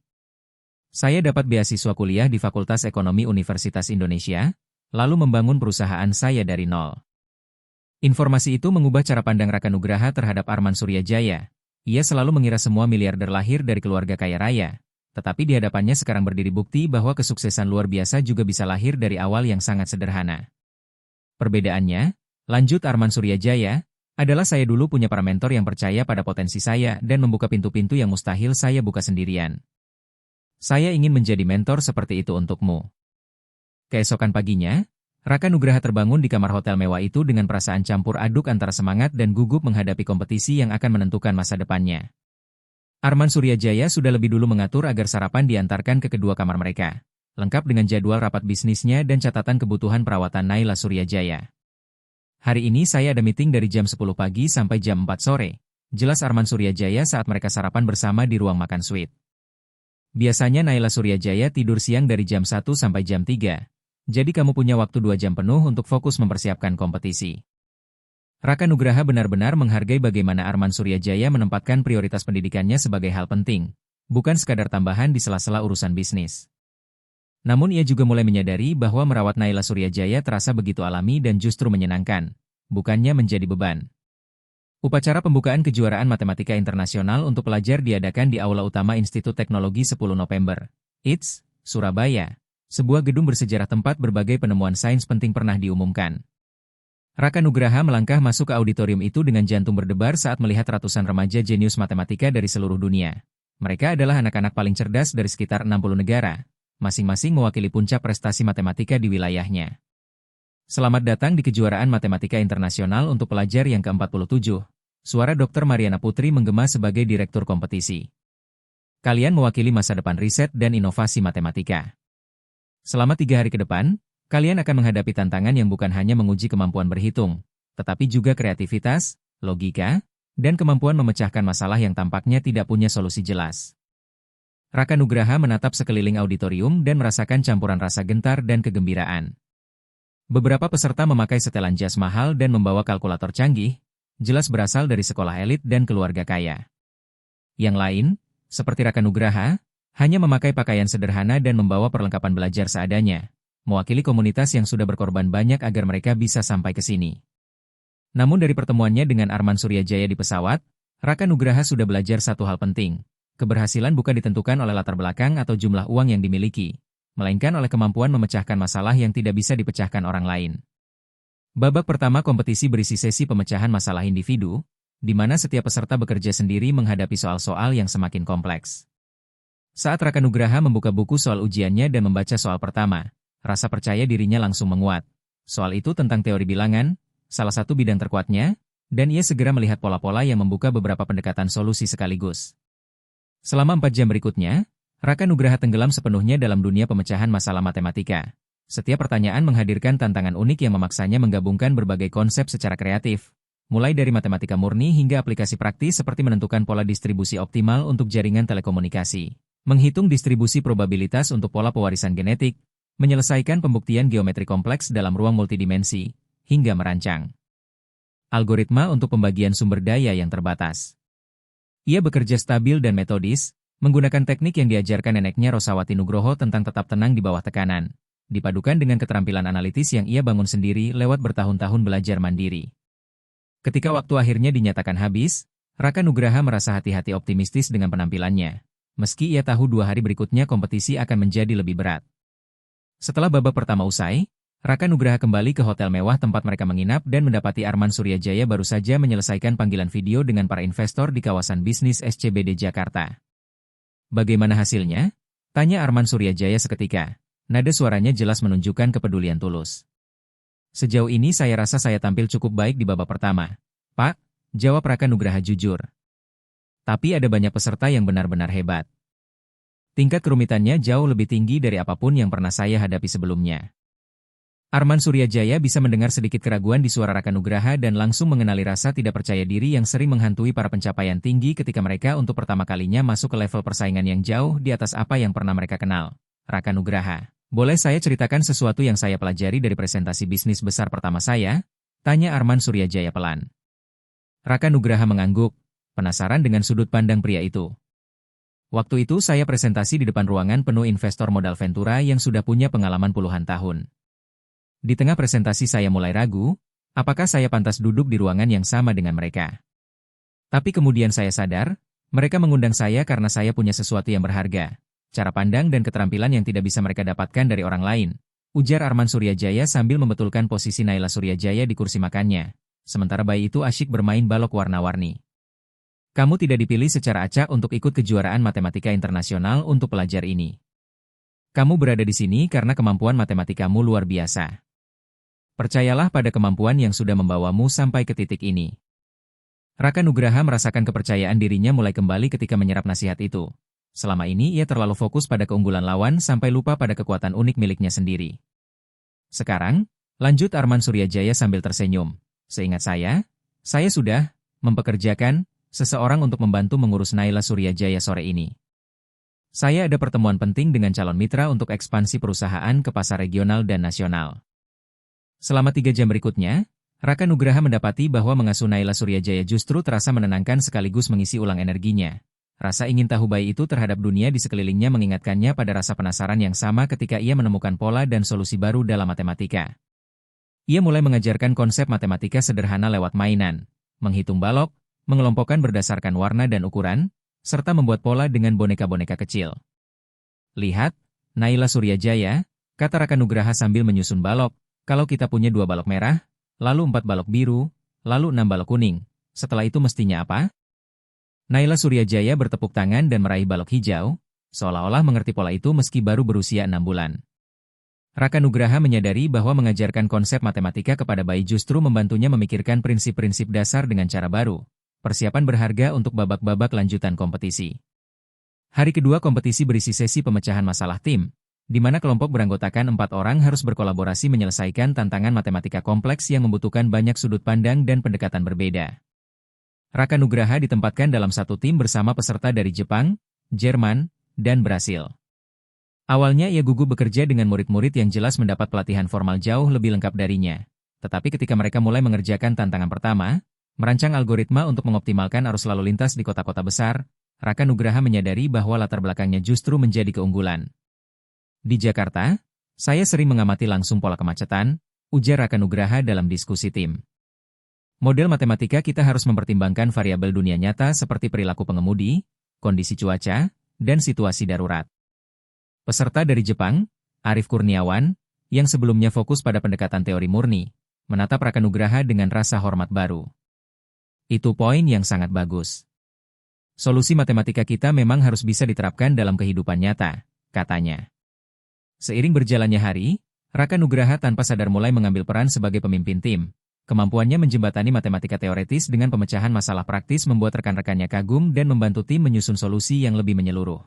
Saya dapat beasiswa kuliah di Fakultas Ekonomi Universitas Indonesia, lalu membangun perusahaan saya dari nol. Informasi itu mengubah cara pandang Raka Nugraha terhadap Arman Suryajaya. Ia selalu mengira semua miliarder lahir dari keluarga kaya raya, tetapi di hadapannya sekarang berdiri bukti bahwa kesuksesan luar biasa juga bisa lahir dari awal yang sangat sederhana. Perbedaannya, lanjut Arman Suryajaya, adalah saya dulu punya para mentor yang percaya pada potensi saya dan membuka pintu-pintu yang mustahil saya buka sendirian. Saya ingin menjadi mentor seperti itu untukmu. Keesokan paginya, Raka Nugraha terbangun di kamar hotel mewah itu dengan perasaan campur aduk antara semangat dan gugup menghadapi kompetisi yang akan menentukan masa depannya. Arman Suryajaya sudah lebih dulu mengatur agar sarapan diantarkan ke kedua kamar mereka, lengkap dengan jadwal rapat bisnisnya dan catatan kebutuhan perawatan Naila Suryajaya. Hari ini saya ada meeting dari jam 10 pagi sampai jam 4 sore, jelas Arman Suryajaya saat mereka sarapan bersama di ruang makan suite. Biasanya Naila Suryajaya tidur siang dari jam 1 sampai jam 3. Jadi kamu punya waktu 2 jam penuh untuk fokus mempersiapkan kompetisi. Raka Nugraha benar-benar menghargai bagaimana Arman Suryajaya menempatkan prioritas pendidikannya sebagai hal penting, bukan sekadar tambahan di sela-sela urusan bisnis. Namun ia juga mulai menyadari bahwa merawat Naila Suryajaya terasa begitu alami dan justru menyenangkan, bukannya menjadi beban. Upacara pembukaan kejuaraan matematika internasional untuk pelajar diadakan di Aula Utama Institut Teknologi 10 November. ITS, Surabaya. Sebuah gedung bersejarah tempat berbagai penemuan sains penting pernah diumumkan. Raka Nugraha melangkah masuk ke auditorium itu dengan jantung berdebar saat melihat ratusan remaja jenius matematika dari seluruh dunia. Mereka adalah anak-anak paling cerdas dari sekitar 60 negara, masing-masing mewakili puncak prestasi matematika di wilayahnya. Selamat datang di kejuaraan matematika internasional untuk pelajar yang ke-47. Suara Dr. Mariana Putri menggema sebagai direktur kompetisi. Kalian mewakili masa depan riset dan inovasi matematika. Selama 3 hari ke depan, kalian akan menghadapi tantangan yang bukan hanya menguji kemampuan berhitung, tetapi juga kreativitas, logika, dan kemampuan memecahkan masalah yang tampaknya tidak punya solusi jelas. Raka Nugraha menatap sekeliling auditorium dan merasakan campuran rasa gentar dan kegembiraan. Beberapa peserta memakai setelan jas mahal dan membawa kalkulator canggih, jelas berasal dari sekolah elit dan keluarga kaya. Yang lain, seperti Raka Nugraha, Hanya memakai pakaian sederhana dan membawa perlengkapan belajar seadanya, mewakili komunitas yang sudah berkorban banyak agar mereka bisa sampai ke sini. Namun dari pertemuannya dengan Arman Suryajaya di pesawat, Raka Nugraha sudah belajar satu hal penting. Keberhasilan bukan ditentukan oleh latar belakang atau jumlah uang yang dimiliki, melainkan oleh kemampuan memecahkan masalah yang tidak bisa dipecahkan orang lain. Babak pertama kompetisi berisi sesi pemecahan masalah individu, di mana setiap peserta bekerja sendiri menghadapi soal-soal yang semakin kompleks. Saat Raka Nugraha membuka buku soal ujiannya dan membaca soal pertama, rasa percaya dirinya langsung menguat. Soal itu tentang teori bilangan, salah satu bidang terkuatnya, dan ia segera melihat pola-pola yang membuka beberapa pendekatan solusi sekaligus. Selama 4 jam berikutnya, Raka Nugraha tenggelam sepenuhnya dalam dunia pemecahan masalah matematika. Setiap pertanyaan menghadirkan tantangan unik yang memaksanya menggabungkan berbagai konsep secara kreatif, mulai dari matematika murni hingga aplikasi praktis seperti menentukan pola distribusi optimal untuk jaringan telekomunikasi, menghitung distribusi probabilitas untuk pola pewarisan genetik, menyelesaikan pembuktian geometri kompleks dalam ruang multidimensi, hingga merancang algoritma untuk pembagian sumber daya yang terbatas. Ia bekerja stabil dan metodis, menggunakan teknik yang diajarkan neneknya Rosawati Nugroho tentang tetap tenang di bawah tekanan, dipadukan dengan keterampilan analitis yang ia bangun sendiri lewat bertahun-tahun belajar mandiri. Ketika waktu akhirnya dinyatakan habis, Raka Nugraha merasa hati-hati optimistis dengan penampilannya, meski ia tahu 2 hari berikutnya kompetisi akan menjadi lebih berat. Setelah babak pertama usai, Raka Nugraha kembali ke hotel mewah tempat mereka menginap dan mendapati Arman Suryajaya baru saja menyelesaikan panggilan video dengan para investor di kawasan bisnis SCBD Jakarta. Bagaimana hasilnya? Tanya Arman Suryajaya seketika. Nada suaranya jelas menunjukkan kepedulian tulus. Sejauh ini saya rasa saya tampil cukup baik di babak pertama. Pak, jawab Raka Nugraha jujur. Tapi ada banyak peserta yang benar-benar hebat. Tingkat kerumitannya jauh lebih tinggi dari apapun yang pernah saya hadapi sebelumnya. Arman Suryajaya bisa mendengar sedikit keraguan di suara Raka Nugraha dan langsung mengenali rasa tidak percaya diri yang sering menghantui para pencapaian tinggi ketika mereka untuk pertama kalinya masuk ke level persaingan yang jauh di atas apa yang pernah mereka kenal. Raka Nugraha, boleh saya ceritakan sesuatu yang saya pelajari dari presentasi bisnis besar pertama saya? Tanya Arman Suryajaya pelan. Raka Nugraha mengangguk, penasaran dengan sudut pandang pria itu. Waktu itu saya presentasi di depan ruangan penuh investor modal Ventura yang sudah punya pengalaman puluhan tahun. Di tengah presentasi saya mulai ragu, apakah saya pantas duduk di ruangan yang sama dengan mereka. Tapi kemudian saya sadar, mereka mengundang saya karena saya punya sesuatu yang berharga, cara pandang dan keterampilan yang tidak bisa mereka dapatkan dari orang lain, ujar Arman Suryajaya sambil membetulkan posisi Naila Suryajaya di kursi makannya, sementara bayi itu asyik bermain balok warna-warni. Kamu tidak dipilih secara acak untuk ikut kejuaraan matematika internasional untuk pelajar ini. Kamu berada di sini karena kemampuan matematikamu luar biasa. Percayalah pada kemampuan yang sudah membawamu sampai ke titik ini. Raka Nugraha merasakan kepercayaan dirinya mulai kembali ketika menyerap nasihat itu. Selama ini ia terlalu fokus pada keunggulan lawan sampai lupa pada kekuatan unik miliknya sendiri. Sekarang, lanjut Arman Suryajaya sambil tersenyum. Seingat saya sudah mempekerjakan seseorang untuk membantu mengurus Naila Suryajaya sore ini. Saya ada pertemuan penting dengan calon mitra untuk ekspansi perusahaan ke pasar regional dan nasional. Selama 3 jam berikutnya, Raka Nugraha mendapati bahwa mengasuh Naila Suryajaya justru terasa menenangkan sekaligus mengisi ulang energinya. Rasa ingin tahu bayi itu terhadap dunia di sekelilingnya mengingatkannya pada rasa penasaran yang sama ketika ia menemukan pola dan solusi baru dalam matematika. Ia mulai mengajarkan konsep matematika sederhana lewat mainan, menghitung balok, mengelompokkan berdasarkan warna dan ukuran, serta membuat pola dengan boneka-boneka kecil. Lihat, Naila Suryajaya, kata Raka Nugraha sambil menyusun balok. Kalau kita punya 2 balok merah, lalu 4 balok biru, lalu 6 balok kuning, setelah itu mestinya apa? Naila Suryajaya bertepuk tangan dan meraih balok hijau, seolah-olah mengerti pola itu meski baru berusia 6 bulan. Raka Nugraha menyadari bahwa mengajarkan konsep matematika kepada bayi justru membantunya memikirkan prinsip-prinsip dasar dengan cara baru, persiapan berharga untuk babak-babak lanjutan kompetisi. Hari kedua kompetisi berisi sesi pemecahan masalah tim, di mana kelompok beranggotakan 4 orang harus berkolaborasi menyelesaikan tantangan matematika kompleks yang membutuhkan banyak sudut pandang dan pendekatan berbeda. Raka Nugraha ditempatkan dalam satu tim bersama peserta dari Jepang, Jerman, dan Brasil. Awalnya ia gugup bekerja dengan murid-murid yang jelas mendapat pelatihan formal jauh lebih lengkap darinya. Tetapi ketika mereka mulai mengerjakan tantangan pertama, merancang algoritma untuk mengoptimalkan arus lalu lintas di kota-kota besar, Raka Nugraha menyadari bahwa latar belakangnya justru menjadi keunggulan. Di Jakarta, saya sering mengamati langsung pola kemacetan, ujar Raka Nugraha dalam diskusi tim. Model matematika kita harus mempertimbangkan variabel dunia nyata seperti perilaku pengemudi, kondisi cuaca, dan situasi darurat. Peserta dari Jepang, Arif Kurniawan, yang sebelumnya fokus pada pendekatan teori murni, menatap Raka Nugraha dengan rasa hormat baru. Itu poin yang sangat bagus. Solusi matematika kita memang harus bisa diterapkan dalam kehidupan nyata, katanya. Seiring berjalannya hari, Raka Nugraha tanpa sadar mulai mengambil peran sebagai pemimpin tim. Kemampuannya menjembatani matematika teoretis dengan pemecahan masalah praktis membuat rekan-rekannya kagum dan membantu tim menyusun solusi yang lebih menyeluruh.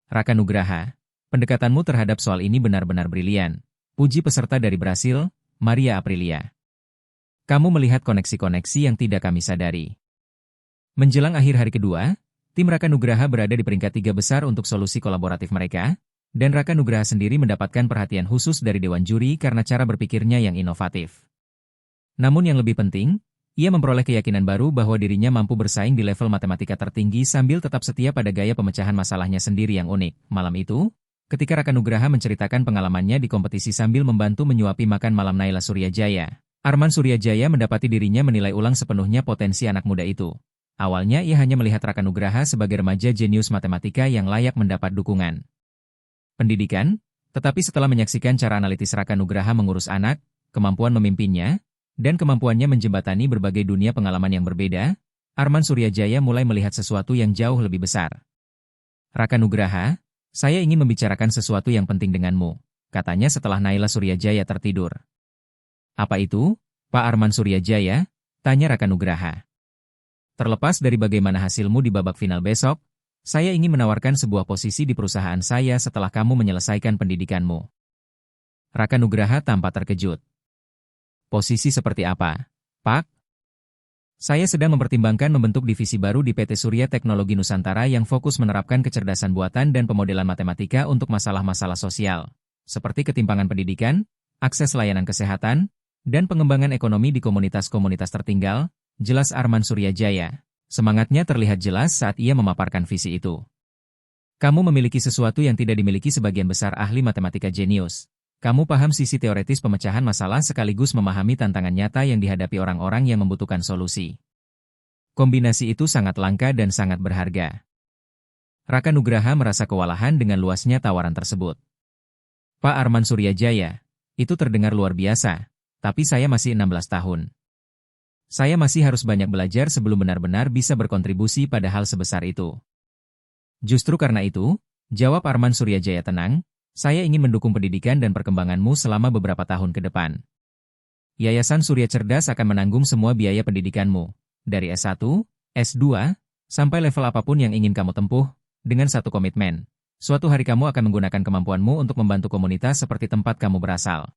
Raka Nugraha, pendekatanmu terhadap soal ini benar-benar brilian, puji peserta dari Brasil, Maria Aprilia. Kamu melihat koneksi-koneksi yang tidak kami sadari. Menjelang akhir hari kedua, tim Raka Nugraha berada di peringkat 3 besar untuk solusi kolaboratif mereka, dan Raka Nugraha sendiri mendapatkan perhatian khusus dari Dewan Juri karena cara berpikirnya yang inovatif. Namun yang lebih penting, ia memperoleh keyakinan baru bahwa dirinya mampu bersaing di level matematika tertinggi sambil tetap setia pada gaya pemecahan masalahnya sendiri yang unik. Malam itu, ketika Raka Nugraha menceritakan pengalamannya di kompetisi sambil membantu menyuapi makan malam Naila Suryajaya, Arman Suryajaya mendapati dirinya menilai ulang sepenuhnya potensi anak muda itu. Awalnya ia hanya melihat Raka Nugraha sebagai remaja jenius matematika yang layak mendapat dukungan pendidikan, tetapi setelah menyaksikan cara analitis Raka Nugraha mengurus anak, kemampuan memimpinnya, dan kemampuannya menjembatani berbagai dunia pengalaman yang berbeda, Arman Suryajaya mulai melihat sesuatu yang jauh lebih besar. Raka Nugraha, saya ingin membicarakan sesuatu yang penting denganmu, katanya setelah Naila Suryajaya tertidur. Apa itu, Pak Arman Suryajaya? Tanya Raka Nugraha. Terlepas dari bagaimana hasilmu di babak final besok, saya ingin menawarkan sebuah posisi di perusahaan saya setelah kamu menyelesaikan pendidikanmu. Raka Nugraha tampak terkejut. Posisi seperti apa, Pak? Saya sedang mempertimbangkan membentuk divisi baru di PT Surya Teknologi Nusantara yang fokus menerapkan kecerdasan buatan dan pemodelan matematika untuk masalah-masalah sosial, seperti ketimpangan pendidikan, akses layanan kesehatan, dan pengembangan ekonomi di komunitas-komunitas tertinggal, jelas Arman Suryajaya. Semangatnya terlihat jelas saat ia memaparkan visi itu. Kamu memiliki sesuatu yang tidak dimiliki sebagian besar ahli matematika jenius. Kamu paham sisi teoretis pemecahan masalah sekaligus memahami tantangan nyata yang dihadapi orang-orang yang membutuhkan solusi. Kombinasi itu sangat langka dan sangat berharga. Raka Nugraha merasa kewalahan dengan luasnya tawaran tersebut. Pak Arman Suryajaya, itu terdengar luar biasa, tapi saya masih 16 tahun. Saya masih harus banyak belajar sebelum benar-benar bisa berkontribusi pada hal sebesar itu. Justru karena itu, jawab Arman Suryajaya tenang, saya ingin mendukung pendidikan dan perkembanganmu selama beberapa tahun ke depan. Yayasan Surya Cerdas akan menanggung semua biaya pendidikanmu, dari S1, S2, sampai level apapun yang ingin kamu tempuh, dengan satu komitmen. Suatu hari kamu akan menggunakan kemampuanmu untuk membantu komunitas seperti tempat kamu berasal.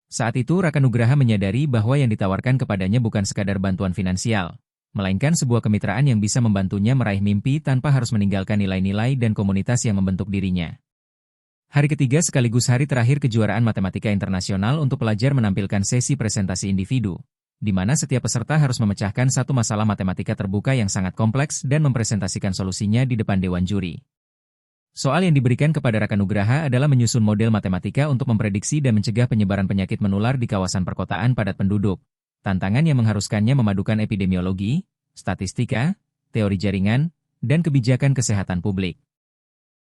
Saat itu Raka Nugraha menyadari bahwa yang ditawarkan kepadanya bukan sekadar bantuan finansial, melainkan sebuah kemitraan yang bisa membantunya meraih mimpi tanpa harus meninggalkan nilai-nilai dan komunitas yang membentuk dirinya. Hari ketiga sekaligus hari terakhir kejuaraan matematika internasional untuk pelajar menampilkan sesi presentasi individu, di mana setiap peserta harus memecahkan satu masalah matematika terbuka yang sangat kompleks dan mempresentasikan solusinya di depan dewan juri. Soal yang diberikan kepada Raka Nugraha adalah menyusun model matematika untuk memprediksi dan mencegah penyebaran penyakit menular di kawasan perkotaan padat penduduk. Tantangan yang mengharuskannya memadukan epidemiologi, statistika, teori jaringan, dan kebijakan kesehatan publik.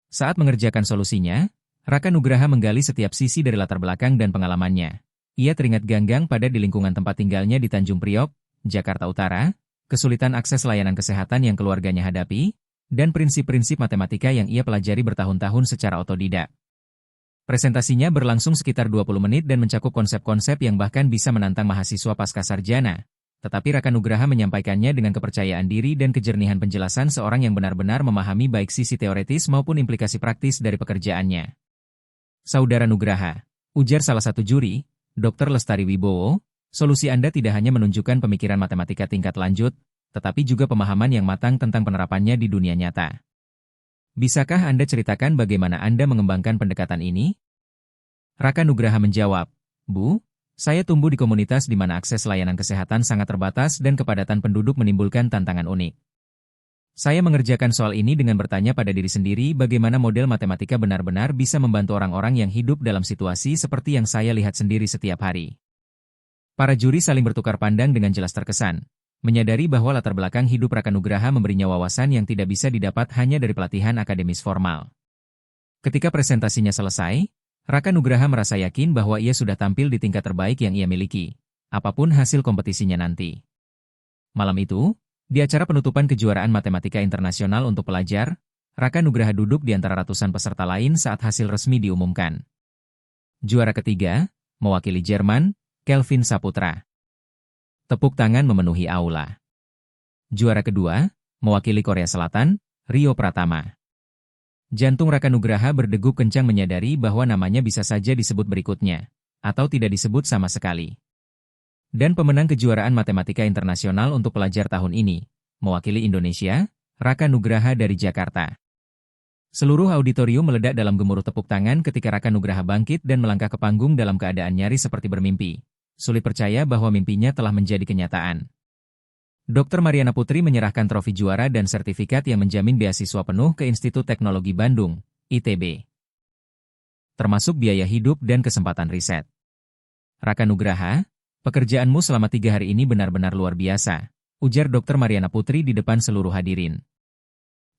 Saat mengerjakan solusinya, Raka Nugraha menggali setiap sisi dari latar belakang dan pengalamannya. Ia teringat ganggang pada di lingkungan tempat tinggalnya di Tanjung Priok, Jakarta Utara, kesulitan akses layanan kesehatan yang keluarganya hadapi, dan prinsip-prinsip matematika yang ia pelajari bertahun-tahun secara otodidak. Presentasinya berlangsung sekitar 20 menit dan mencakup konsep-konsep yang bahkan bisa menantang mahasiswa pascasarjana. Tetapi Raka Nugraha menyampaikannya dengan kepercayaan diri dan kejernihan penjelasan seorang yang benar-benar memahami baik sisi teoretis maupun implikasi praktis dari pekerjaannya. Saudara Nugraha, ujar salah satu juri, Dr. Lestari Wibowo, solusi Anda tidak hanya menunjukkan pemikiran matematika tingkat lanjut, tetapi juga pemahaman yang matang tentang penerapannya di dunia nyata. Bisakah Anda ceritakan bagaimana Anda mengembangkan pendekatan ini? Raka Nugraha menjawab, Bu, saya tumbuh di komunitas di mana akses layanan kesehatan sangat terbatas dan kepadatan penduduk menimbulkan tantangan unik. Saya mengerjakan soal ini dengan bertanya pada diri sendiri bagaimana model matematika benar-benar bisa membantu orang-orang yang hidup dalam situasi seperti yang saya lihat sendiri setiap hari. Para juri saling bertukar pandang dengan jelas terkesan, menyadari bahwa latar belakang hidup Raka Nugraha memberinya wawasan yang tidak bisa didapat hanya dari pelatihan akademis formal. Ketika presentasinya selesai, Raka Nugraha merasa yakin bahwa ia sudah tampil di tingkat terbaik yang ia miliki, apapun hasil kompetisinya nanti. Malam itu, di acara penutupan kejuaraan matematika internasional untuk pelajar, Raka Nugraha duduk di antara ratusan peserta lain saat hasil resmi diumumkan. Juara ketiga, mewakili Jerman, Kelvin Saputra. Tepuk tangan memenuhi aula. Juara kedua, mewakili Korea Selatan, Rio Pratama. Jantung Raka Nugraha berdegup kencang menyadari bahwa namanya bisa saja disebut berikutnya, atau tidak disebut sama sekali. Dan pemenang kejuaraan matematika internasional untuk pelajar tahun ini, mewakili Indonesia, Raka Nugraha dari Jakarta. Seluruh auditorium meledak dalam gemuruh tepuk tangan ketika Raka Nugraha bangkit dan melangkah ke panggung dalam keadaan nyaris seperti bermimpi. Sulit percaya bahwa mimpinya telah menjadi kenyataan. Dr. Mariana Putri menyerahkan trofi juara dan sertifikat yang menjamin beasiswa penuh ke Institut Teknologi Bandung, ITB. Termasuk biaya hidup dan kesempatan riset. Raka Nugraha, pekerjaanmu selama 3 hari ini benar-benar luar biasa, ujar Dr. Mariana Putri di depan seluruh hadirin.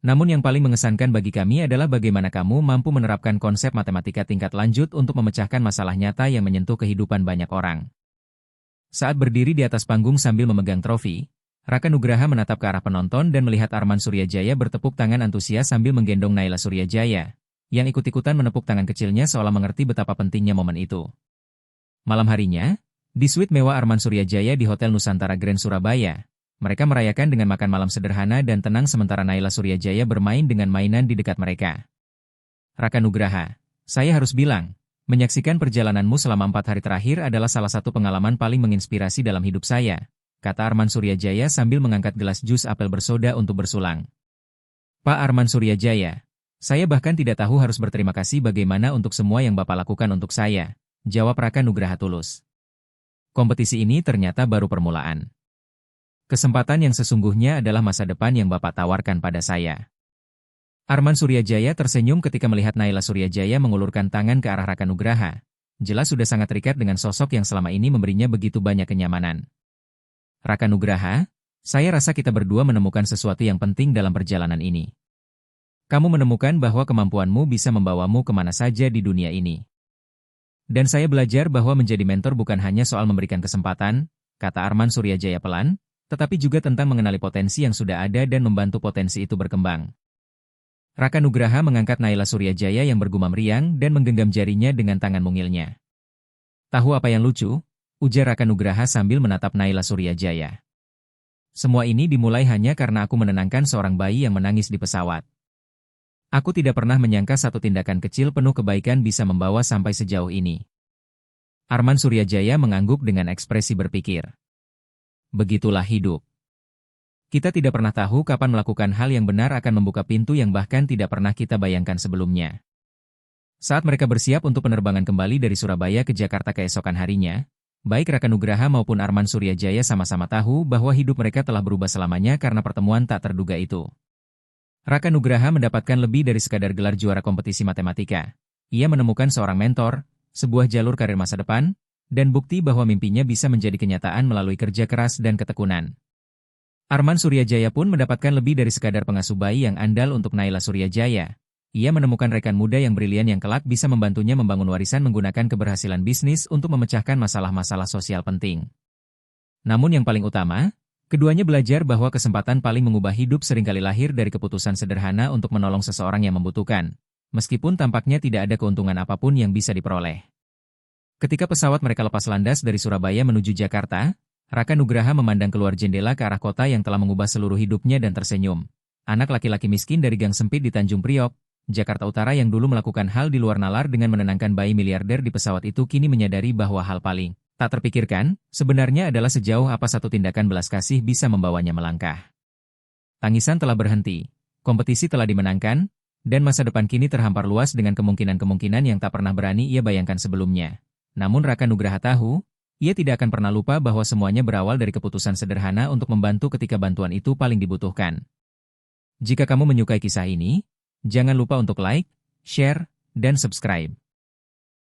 Namun yang paling mengesankan bagi kami adalah bagaimana kamu mampu menerapkan konsep matematika tingkat lanjut untuk memecahkan masalah nyata yang menyentuh kehidupan banyak orang. Saat berdiri di atas panggung sambil memegang trofi, Raka Nugraha menatap ke arah penonton dan melihat Arman Suryajaya bertepuk tangan antusias sambil menggendong Naila Suryajaya, yang ikut-ikutan menepuk tangan kecilnya seolah mengerti betapa pentingnya momen itu. Malam harinya, di suite mewah Arman Suryajaya di Hotel Nusantara Grand Surabaya, mereka merayakan dengan makan malam sederhana dan tenang sementara Naila Suryajaya bermain dengan mainan di dekat mereka. Raka Nugraha, saya harus bilang, menyaksikan perjalananmu selama 4 hari terakhir adalah salah satu pengalaman paling menginspirasi dalam hidup saya, kata Arman Suryajaya sambil mengangkat gelas jus apel bersoda untuk bersulang. Pak Arman Suryajaya, saya bahkan tidak tahu harus berterima kasih bagaimana untuk semua yang Bapak lakukan untuk saya, jawab Raka Nugraha tulus. Kompetisi ini ternyata baru permulaan. Kesempatan yang sesungguhnya adalah masa depan yang Bapak tawarkan pada saya. Arman Suryajaya tersenyum ketika melihat Naila Suryajaya mengulurkan tangan ke arah Raka Nugraha. Jelas sudah sangat terikat dengan sosok yang selama ini memberinya begitu banyak kenyamanan. Raka Nugraha, saya rasa kita berdua menemukan sesuatu yang penting dalam perjalanan ini. Kamu menemukan bahwa kemampuanmu bisa membawamu kemana saja di dunia ini. Dan saya belajar bahwa menjadi mentor bukan hanya soal memberikan kesempatan, kata Arman Suryajaya pelan, tetapi juga tentang mengenali potensi yang sudah ada dan membantu potensi itu berkembang. Raka Nugraha mengangkat Naila Suryajaya yang bergumam riang dan menggenggam jarinya dengan tangan mungilnya. Tahu apa yang lucu? Ujar Raka Nugraha sambil menatap Naila Suryajaya. Semua ini dimulai hanya karena aku menenangkan seorang bayi yang menangis di pesawat. Aku tidak pernah menyangka satu tindakan kecil penuh kebaikan bisa membawa sampai sejauh ini. Arman Suryajaya mengangguk dengan ekspresi berpikir. Begitulah hidup. Kita tidak pernah tahu kapan melakukan hal yang benar akan membuka pintu yang bahkan tidak pernah kita bayangkan sebelumnya. Saat mereka bersiap untuk penerbangan kembali dari Surabaya ke Jakarta keesokan harinya, baik Raka Nugraha maupun Arman Suryajaya sama-sama tahu bahwa hidup mereka telah berubah selamanya karena pertemuan tak terduga itu. Raka Nugraha mendapatkan lebih dari sekadar gelar juara kompetisi matematika. Ia menemukan seorang mentor, sebuah jalur karir masa depan, dan bukti bahwa mimpinya bisa menjadi kenyataan melalui kerja keras dan ketekunan. Arman Suryajaya pun mendapatkan lebih dari sekadar pengasuh bayi yang andal untuk Naila Suryajaya. Ia menemukan rekan muda yang brilian yang kelak bisa membantunya membangun warisan menggunakan keberhasilan bisnis untuk memecahkan masalah-masalah sosial penting. Namun yang paling utama, keduanya belajar bahwa kesempatan paling mengubah hidup seringkali lahir dari keputusan sederhana untuk menolong seseorang yang membutuhkan, meskipun tampaknya tidak ada keuntungan apapun yang bisa diperoleh. Ketika pesawat mereka lepas landas dari Surabaya menuju Jakarta, Raka Nugraha memandang keluar jendela ke arah kota yang telah mengubah seluruh hidupnya dan tersenyum. Anak laki-laki miskin dari gang sempit di Tanjung Priok, Jakarta Utara yang dulu melakukan hal di luar nalar dengan menenangkan bayi miliarder di pesawat itu kini menyadari bahwa hal paling tak terpikirkan sebenarnya adalah sejauh apa satu tindakan belas kasih bisa membawanya melangkah. Tangisan telah berhenti, kompetisi telah dimenangkan, dan masa depan kini terhampar luas dengan kemungkinan-kemungkinan yang tak pernah berani ia bayangkan sebelumnya. Namun Raka Nugraha tahu, ia tidak akan pernah lupa bahwa semuanya berawal dari keputusan sederhana untuk membantu ketika bantuan itu paling dibutuhkan. Jika kamu menyukai kisah ini, jangan lupa untuk like, share, dan subscribe.